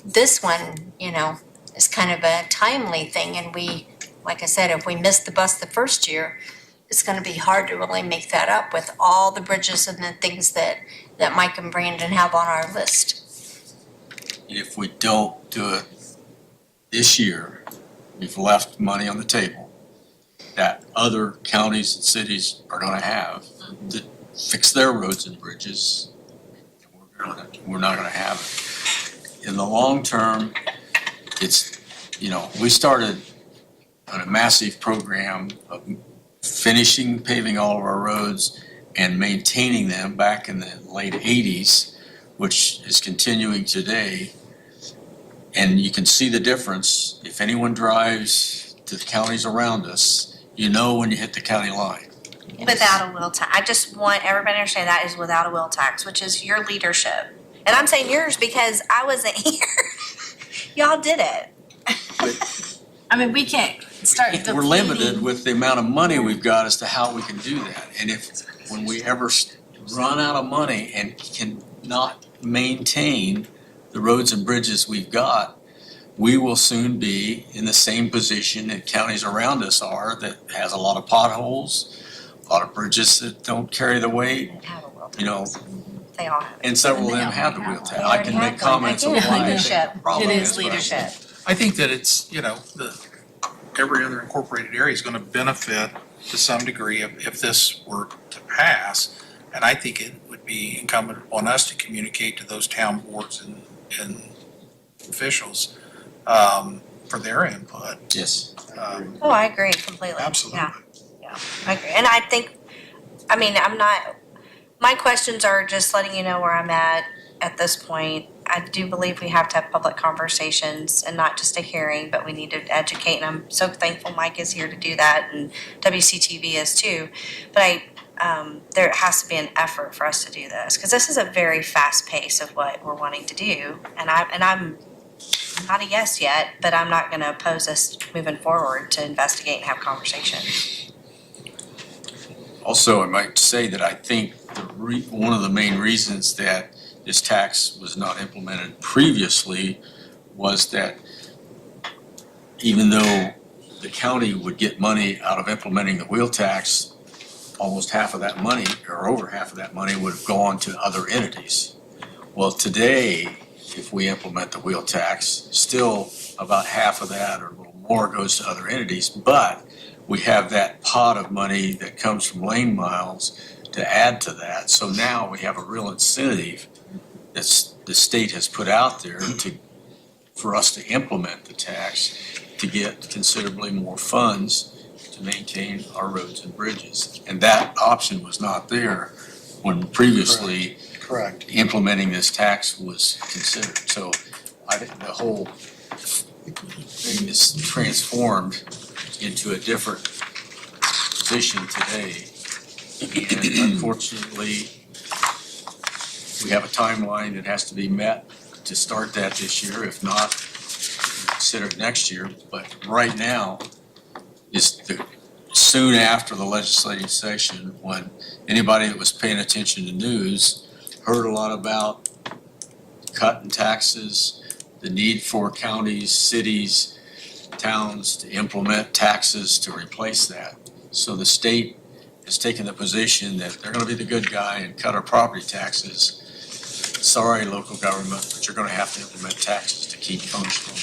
this one, is kind of a timely thing. And like I said, if we miss the bus the first year, it's going to be hard to really make that up with all the bridges and the things that Mike and Brandon have on our list. If we don't do it this year, we've left money on the table that other counties and cities are gonna have to fix their roads and bridges. We're not gonna have it. In the long term, it's, we started on a massive program of finishing paving all of our roads and maintaining them back in the late 80s, which is continuing today. And you can see the difference. If anyone drives to the counties around us, when you hit the county line. Without a wheel tax. I just want everybody to understand that is without a wheel tax, which is your leadership. And I'm saying yours because I wasn't here. Y'all did it. I mean, we can't start depleting. We're limited with the amount of money we've got as to how we can do that. And when we ever run out of money and cannot maintain the roads and bridges we've got, we will soon be in the same position that counties around us are, that has a lot of potholes, a lot of bridges that don't carry the weight, They all have. and several of them have the wheel tax. I can make comments on why I think the problem It is. is but- leadership. I think that it's, every other incorporated area is gonna benefit to some degree if this were to pass. And I think it would be incumbent on us to communicate to those town boards and officials, for their input. Yes. Oh, I agree completely. Absolutely. Yeah, I agree. And I think, my questions are just letting you know where I'm at this point. I do believe we have to have public conversations and not just a hearing, but we need to educate. And I'm so thankful Mike is here to do that, and WCTV is too. But there has to be an effort for us to do this, because this is a very fast pace of what we're wanting to do. And I'm not a yes yet, but I'm not going to oppose us moving forward to investigate and have conversation. Also, I might say that I think one of the main reasons that this tax was not implemented previously was that even though the county would get money out of implementing the wheel tax, almost half of that money, or over half of that money, would have gone to other entities. Well, today, if we implement the wheel tax, still about half of that or a little more goes to other entities, but we have that pot of money that comes from lane miles to add to that. So now we have a real incentive that the state has put out there for us to implement the tax, to get considerably more funds to maintain our roads and bridges. And that option was not there when previously Correct. implementing this tax was considered. So I think the whole thing is transformed into a different position today. And unfortunately, we have a timeline that has to be met to start that this year. If not, consider it next year. But right now is soon after the legislative session, when anybody that was paying attention to news heard a lot about cutting taxes, the need for counties, cities, towns to implement taxes to replace that. So the state has taken the position that they're gonna be the good guy and cut our property taxes. Sorry, local government, but you're gonna have to implement taxes to keep functioning.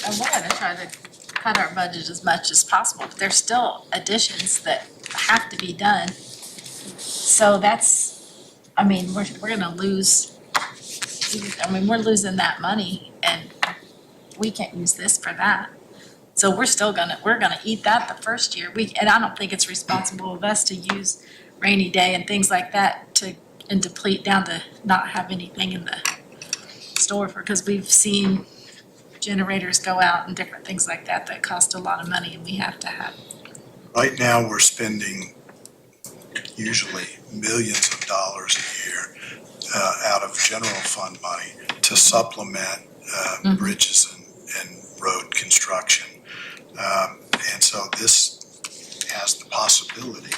And we're gonna try to cut our budget as much as possible, but there's still additions that have to be done. So we're gonna lose, we're losing that money, and we can't use this for that. So we're gonna eat that the first year. And I don't think it's responsible of us to use rainy day and things like that and deplete down to not have anything in the store because we've seen generators go out and different things like that cost a lot of money and we have to have. Right now, we're spending usually millions of dollars a year out of general fund money to supplement bridges and road construction. And so this has the possibility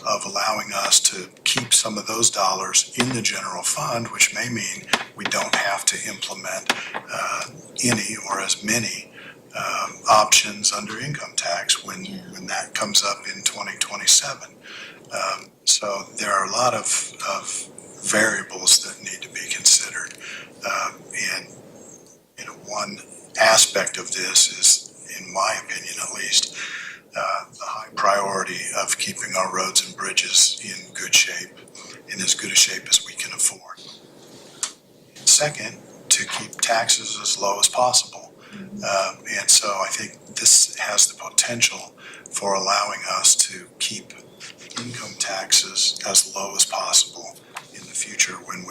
of allowing us to keep some of those dollars in the general fund, which may mean we don't have to implement any or as many options under income tax when that comes up in 2027. So there are a lot of variables that need to be considered. And one aspect of this is, in my opinion at least, the high priority of keeping our roads and bridges in good shape, in as good a shape as we can afford. Second, to keep taxes as low as possible. And so I think this has the potential for allowing us to keep income taxes as low as possible in the future when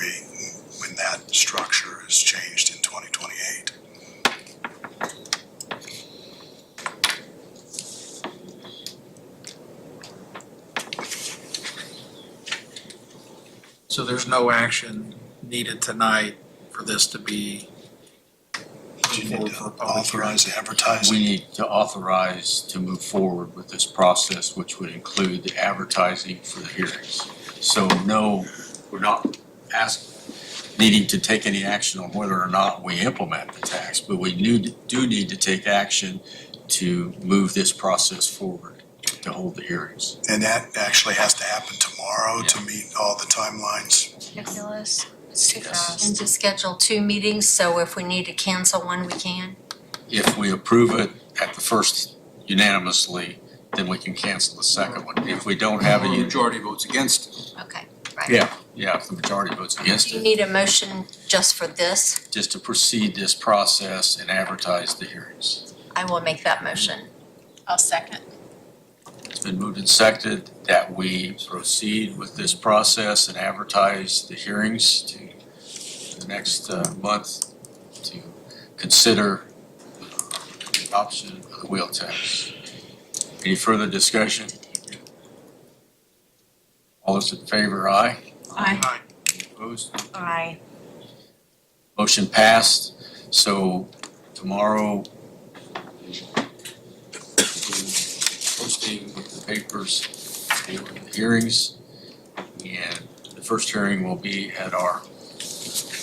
that structure is changed in 2028. So there's no action needed tonight for this to be Do you need to authorize advertising? We need to authorize to move forward with this process, which would include the advertising for the hearings. So no, we're not needing to take any action on whether or not we implement the tax, but we do need to take action to move this process forward, to hold the hearings. And that actually has to happen tomorrow to meet all the timelines. Ridiculous. It's too fast. And to schedule 2 meetings, so if we need to cancel one, we can. If we approve it at the first unanimously, then we can cancel the second one. If we don't have The a, majority votes against it. Okay, right. yeah, if the majority votes against Do you it, need a motion just for this? just to proceed this process and advertise the hearings. I will make that motion. I'll second. It's been moved and seconded that we proceed with this process and advertise the hearings to the next month to consider the option of the wheel tax. Any further discussion? All those in favor, aye. Aye. Opposed? Aye. Motion passed. So tomorrow, posting with the papers for the hearings. And the first hearing will be at our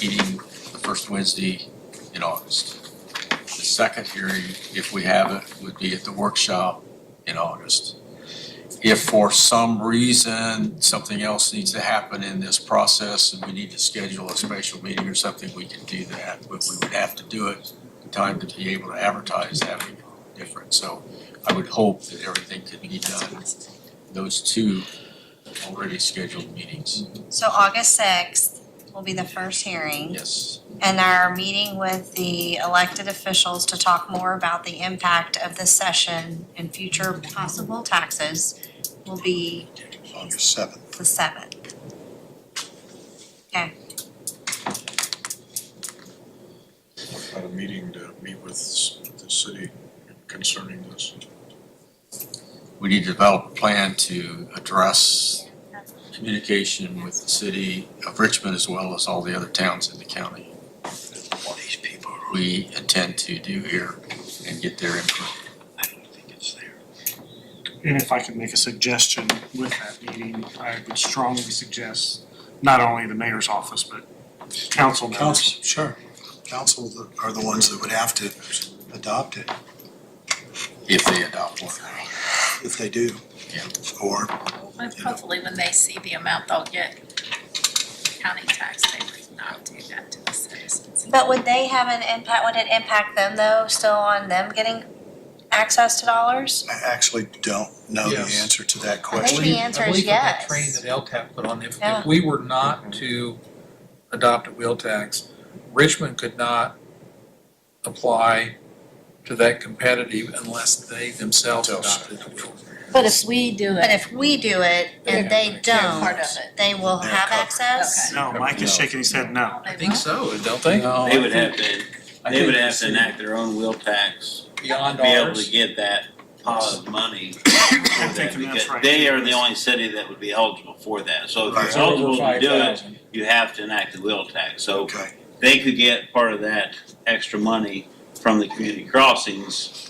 meeting the first Wednesday in August. The second hearing, if we have it, would be at the workshop in August. If for some reason something else needs to happen in this process and we need to schedule a special meeting or something, we can do that, but we would have to do it in time to be able to advertise that different. So I would hope that everything could be done, those 2 already scheduled meetings. So August 6th will be the first hearing. Yes. And our meeting with the elected officials to talk more about the impact of this session and future possible taxes will be August 7th. the 7th. Okay. At a meeting to meet with the city concerning this. We need to develop a plan to address communication with the city of Richmond as well as all the other towns in the county. These people are We intend to do here and get their input. I don't think it's there. And if I could make a suggestion with that meeting, I would strongly suggest not only the mayor's office, but council members. Council, sure. Council are the ones that would have to adopt it, If they adopt one. if they do. Yeah. Or, Hopefully when they see the amount they'll get, county tax, they would not do that to the citizens. But would they have an impact, would it impact them though, still on them getting access to dollars? I actually don't know the Yes. answer to that I question. think the answer I is believe that yes. train that LTAP put on, Yeah. if we were not to adopt a wheel tax, Richmond could not apply to that competitive unless they themselves Themselves. adopted the rule. But if we do But it, if we do it and they they're don't, part of it. they will They're have covered. access? No, Mike is shaking his head no. I think so, don't they? No, They I would think- have to, I they would think have the to city- enact their own wheel tax Beyond to be able ours? to get that pot of money. I'm thinking that's Because right. they are the only city that would be eligible for that. So if Right. you're It's over eligible to do it, 5,000. you have to enact the wheel tax. So Okay, they could get part of that extra money from the community crossings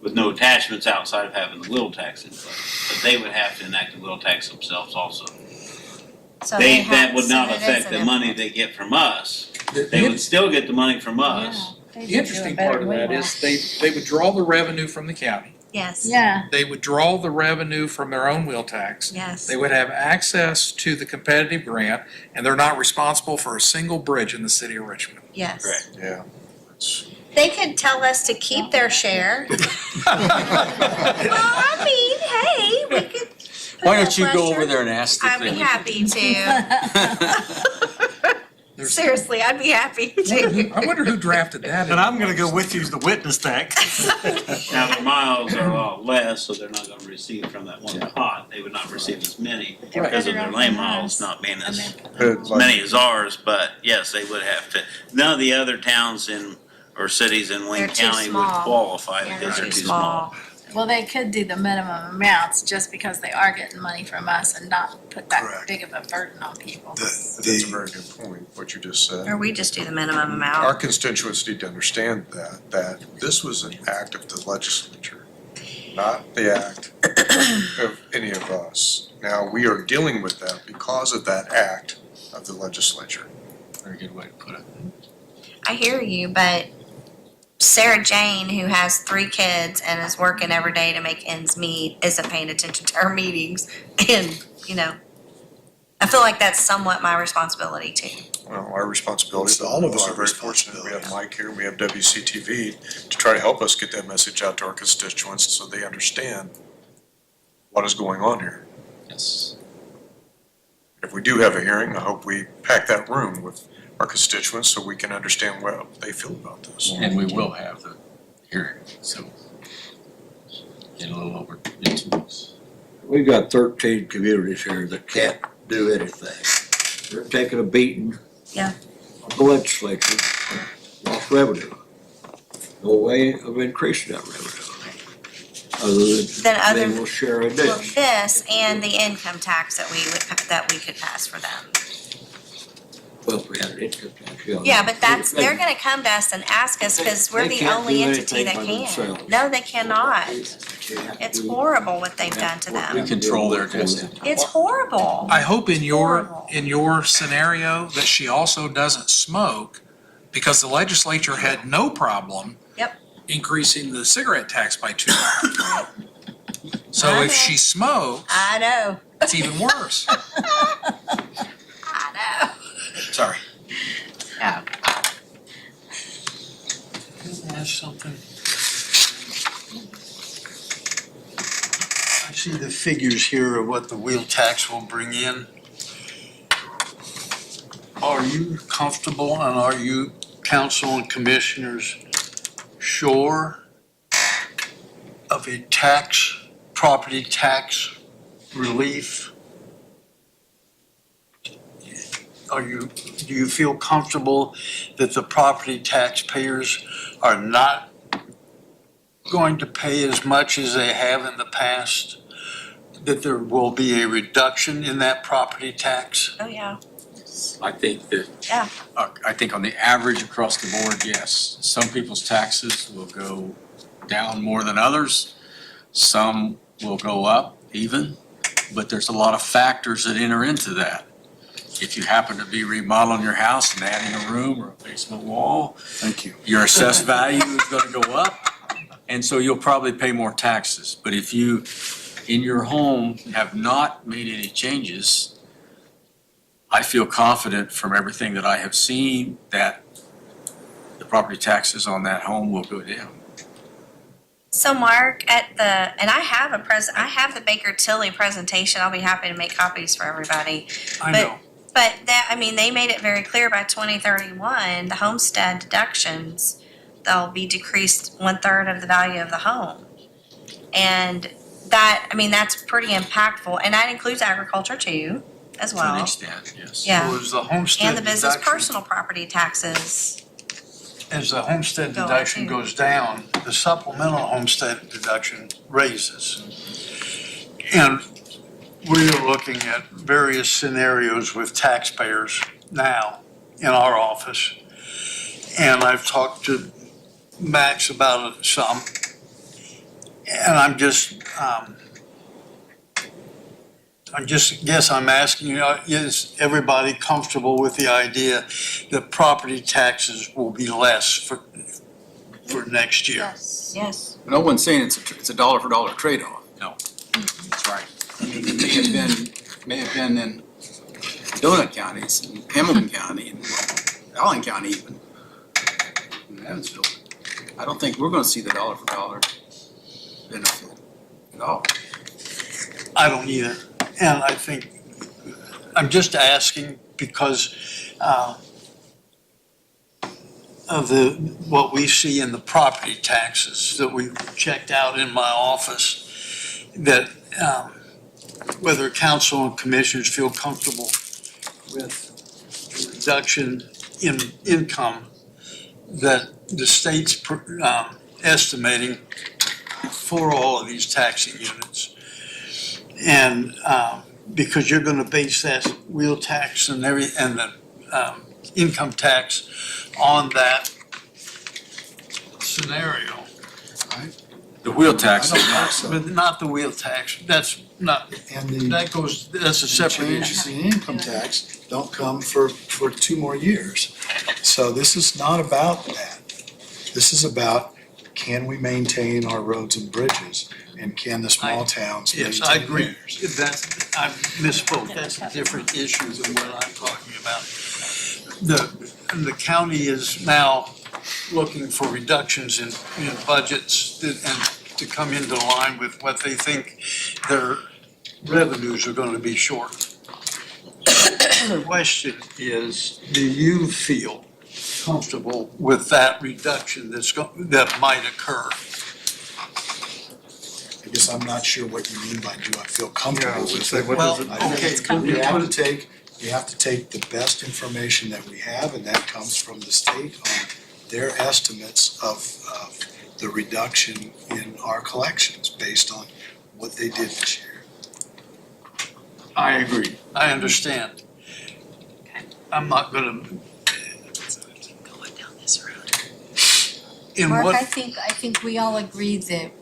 with no attachments outside of having the wheel tax in place. But they would have to enact the wheel tax themselves also. So They, have- that would so not it is affect an the money they get from us. They would still get the money from us. they The do interesting it better part of than that we is they would draw the revenue from the county. Yes. Yeah, They would draw the revenue from their own wheel tax. Yes. They would have access to the competitive grant, and they're not responsible for a single bridge in the city of Richmond. Yes. Correct. Yeah. It's- They could tell us to keep their share. Well, I mean, hey, we could. put Why that don't you go pressure. over there and ask the I'd be thing? happy to. There's- Seriously, I'd be happy to. I wonder who drafted that. And I'm gonna go with you as the witness that. Now, their miles are a lot less, so they're not gonna receive from that one pot. They would not receive as many because of their lane miles not being as many as ours, but yes, they would have to. None of the other towns or cities in Wayne They're too County would small. qualify Yeah, because they're they're too too small. small. well, they could do the minimum amounts just because they are getting money from us and not put that Correct. big of a burden on people. That's a the, very good point, what you just said. Or we just do the minimum Our amount. constituents need to understand that this was an act of the legislature, not the act of any of us. Now, we are dealing with that because of that act of the legislature. Very good way to put it. I hear you, but Sarah Jane, who has 3 kids and is working every day to make ends meet, isn't paying attention to our meetings. And, I feel like that's somewhat my responsibility too. Well, our responsibility, It's but all of also our very fortunate, we have responsibility. Mike here, we have WCTV to try to help us get that message out to our constituents so they understand what is going on here. Yes. If we do have a hearing, I hope we pack that room with our constituents so we can understand what they feel about this. And we will have the hearing, so get a little over 2 weeks. We've got 13 communities here that can't do anything. They're taking a beating. Yeah. On the legislature, lost revenue. No way of increasing that revenue. Then Other other- than they will share in Well, this. this and the income tax that we could pass for them. Well, if we had an income tax, yeah. Yeah, but they're gonna come to us and ask us because we're They the can't only do entity anything that by can. themselves. No, they cannot. They can't It's do- horrible what they've done to We them. control their destiny. It's horrible. I hope Horrible. in your scenario that she also doesn't smoke, because the legislature had no problem Yep. increasing the cigarette tax by $2. So if she smokes, I know. it's even worse. I know. Sorry. Yeah. Ask something. I see the figures here of what the wheel tax will bring in. Are you comfortable and are you, council and commissioners, sure of a property tax relief? Do you feel comfortable that the property taxpayers are not going to pay as much as they have in the past? That there will be a reduction in that property tax? Oh, yeah. I think that. Yeah. I think on the average across the board, yes. Some people's taxes will go down more than others. Some will go up even, but there's a lot of factors that enter into that. If you happen to be remodeling your house and adding a room or a basement wall, thank you. your assessed value is gonna go up, and so you'll probably pay more taxes. But if you, in your home, have not made any changes, I feel confident from everything that I have seen that the property taxes on that home will go down. So Mark, and I have I have the Baker Tilly presentation. I'll be happy to make copies for everybody. I But- know. But they made it very clear by 2031, the homestead deductions they'll be decreased 1/3 of the value of the home. And that, I mean, that's pretty impactful, and that includes agriculture too, as To an well. extent, yes. Yeah. So as the homestead And the business deduction, personal property taxes. as the homestead Go up deduction too. goes down, the supplemental homestead deduction raises. And we're looking at various scenarios with taxpayers now in our office. And I've talked to Max about it some. And I'm just guess I'm asking you, is everybody comfortable with the idea that property taxes will be less for next year? Yes. Yes. No one's saying it's a dollar for dollar trade-off. No, that's right. I mean, it may have been in Donut counties, and Hamilton County, and Allen County even, and Evansville. I don't think we're gonna see the dollar for dollar benefit at all. I don't either. And I think, I'm just asking because of what we see in the property taxes that we checked out in my office, that whether council and commissioners feel comfortable with the reduction in income that the state's estimating for all of these taxing units. And because you're gonna base that wheel tax and the income tax on that scenario. The wheel tax I is don't not, think so. But not the wheel tax, that's not, And the that's a separate changes issue. in income tax don't come for 2 more years. So this is not about that. This is about, can we maintain our roads and bridges? And can the small towns maintain Yes, theirs? I agree. I misspoke, that's a different issue than what I'm talking about. The county is now looking for reductions in budgets and to come into line with what they think their revenues are gonna be short. The question is, do you feel comfortable with that reduction that might occur? I guess I'm not sure what you mean by do I feel comfortable with it. Well, I okay, think you have to take the best information that we have, and that comes from the state on their estimates of the reduction in our collections based on what they did this year. I agree, I understand. I'm not gonna. Going down this road. In Mark, what, I think we all agree that,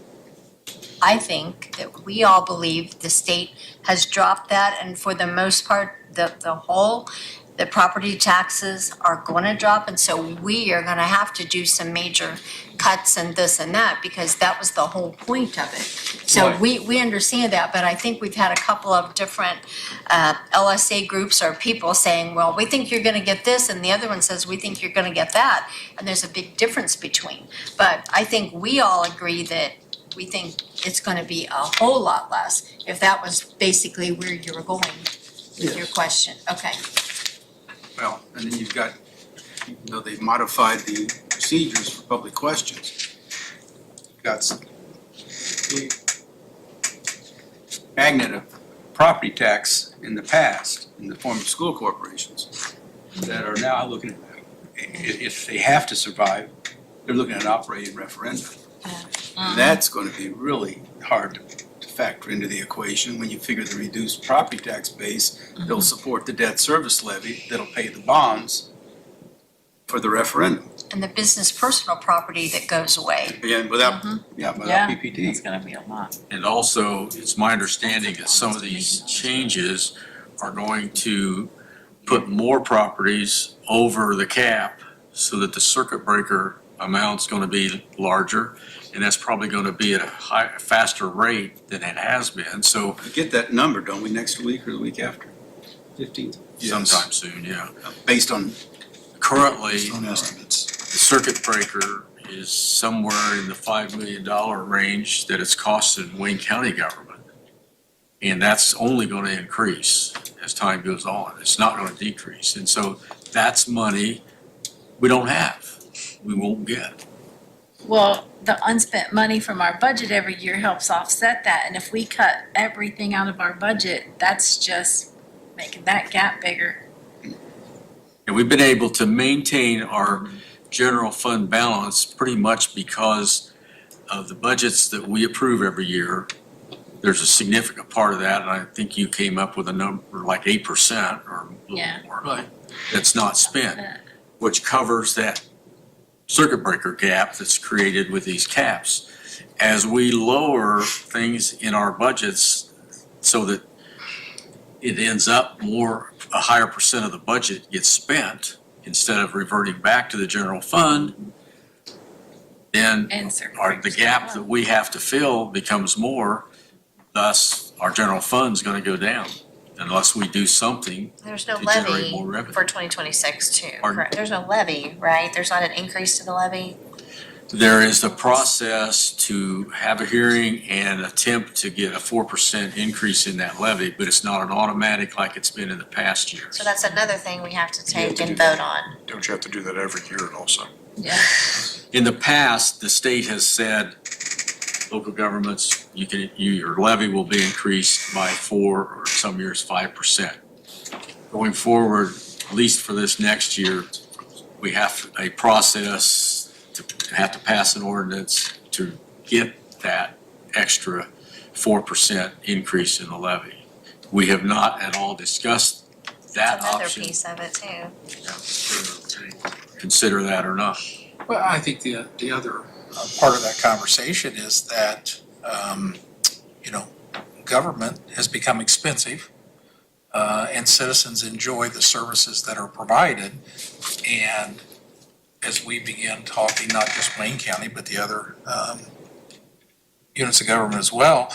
I think that we all believe the state has dropped that, and for the most part, the property taxes are gonna drop, and so we are gonna have to do some major cuts and this and that, because that was the whole point of it. So Right. we understand that, but I think we've had a couple of different LSA groups or people saying, well, we think you're gonna get this, and the other one says, we think you're gonna get that, and there's a big difference between. But I think we all agree that we think it's gonna be a whole lot less, if that was basically where you were going with your question. Okay. Well, and then you've got, even though they've modified the procedures for public questions, you've got some big magnet of property tax in the past, in the form of school corporations, that are now looking at, if they have to survive, they're looking at an operating referendum. And that's going to be really hard to factor into the equation when you figure the reduced property tax base, they'll support the debt service levy, that'll pay the bonds for the referendum. And the business personal property that goes away. Again, without, Yeah, without PPT. it's gonna be a lot. and also, it's my understanding that some of these changes are going to put more properties over the cap so that the circuit breaker amount's gonna be larger, and that's probably gonna be at a faster rate than it has been, so We get that number, don't we, next week or the week after? 15th? sometime soon, yeah. Based on, Currently, Based on estimates. the circuit breaker is somewhere in the $5 million range that it's costing Wayne County government. And that's only gonna increase as time goes on. It's not gonna decrease. And so that's money we don't have, we won't get. Well, the unspent money from our budget every year helps offset that, and if we cut everything out of our budget, that's just making that gap bigger. And we've been able to maintain our general fund balance pretty much because of the budgets that we approve every year. There's a significant part of that, and I think you came up with a number like 8% or a Yeah. little more. Right. That's not spent, which covers that circuit breaker gap that's created with these caps. As we lower things in our budgets so that it ends up more, a higher percent of the budget gets spent instead of reverting back to the general fund, then And circuit the breakers gap go that up. we have to fill becomes more, thus our general fund's gonna go down unless we do something. There's no To generate levy more revenue. for 2026 too, Pardon? correct? There's no levy, right? There's not an increase to the levy? There is a process to have a hearing and attempt to get a 4% increase in that levy, but it's not an automatic like it's been in the past years. So that's another thing we have to You have take to and do that. vote on. Don't you have to do that every year also? Yeah. In the past, the state has said, local governments, your levy will be increased by 4 or some years 5%. Going forward, at least for this next year, we have a process to have to pass an ordinance to get that extra 4% increase in the levy. We have not at all discussed that That's another option. piece of it too. Consider that or not. Well, I think the other part of that conversation is that, government has become expensive, and citizens enjoy the services that are provided. And as we begin talking, not just Wayne County, but the other units of government as well,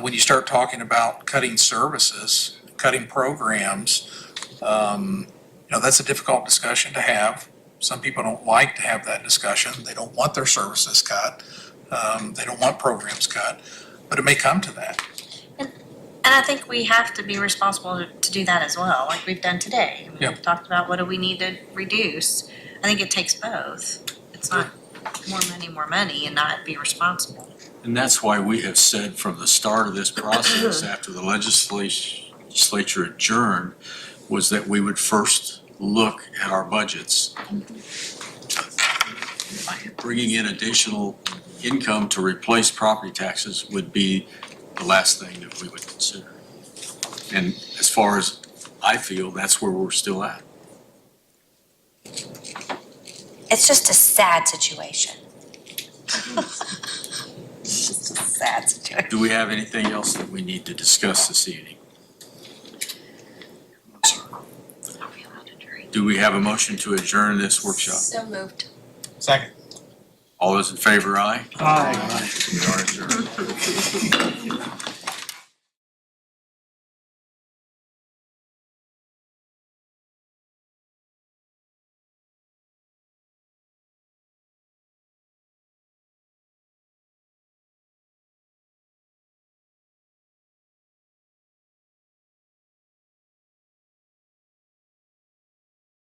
when you start talking about cutting services, cutting programs, that's a difficult discussion to have. Some people don't like to have that discussion. They don't want their services cut. They don't want programs cut, but it may come to that. And I think we have to be responsible to do that as well, like we've done today. I mean, Yep. We've talked about what do we need to reduce. I think it takes both. It's not more money and not be responsible. And that's why we have said from the start of this process, after the legislature adjourned, was that we would first look at our budgets. Bringing in additional income to replace property taxes would be the last thing that we would consider. And as far as I feel, that's where we're still at. It's just a sad situation. It's just a sad situation. Do we have anything else that we need to discuss this evening? Do we have a motion to adjourn this workshop? So moved. Second. All those in favor, aye? Aye. We are adjourned.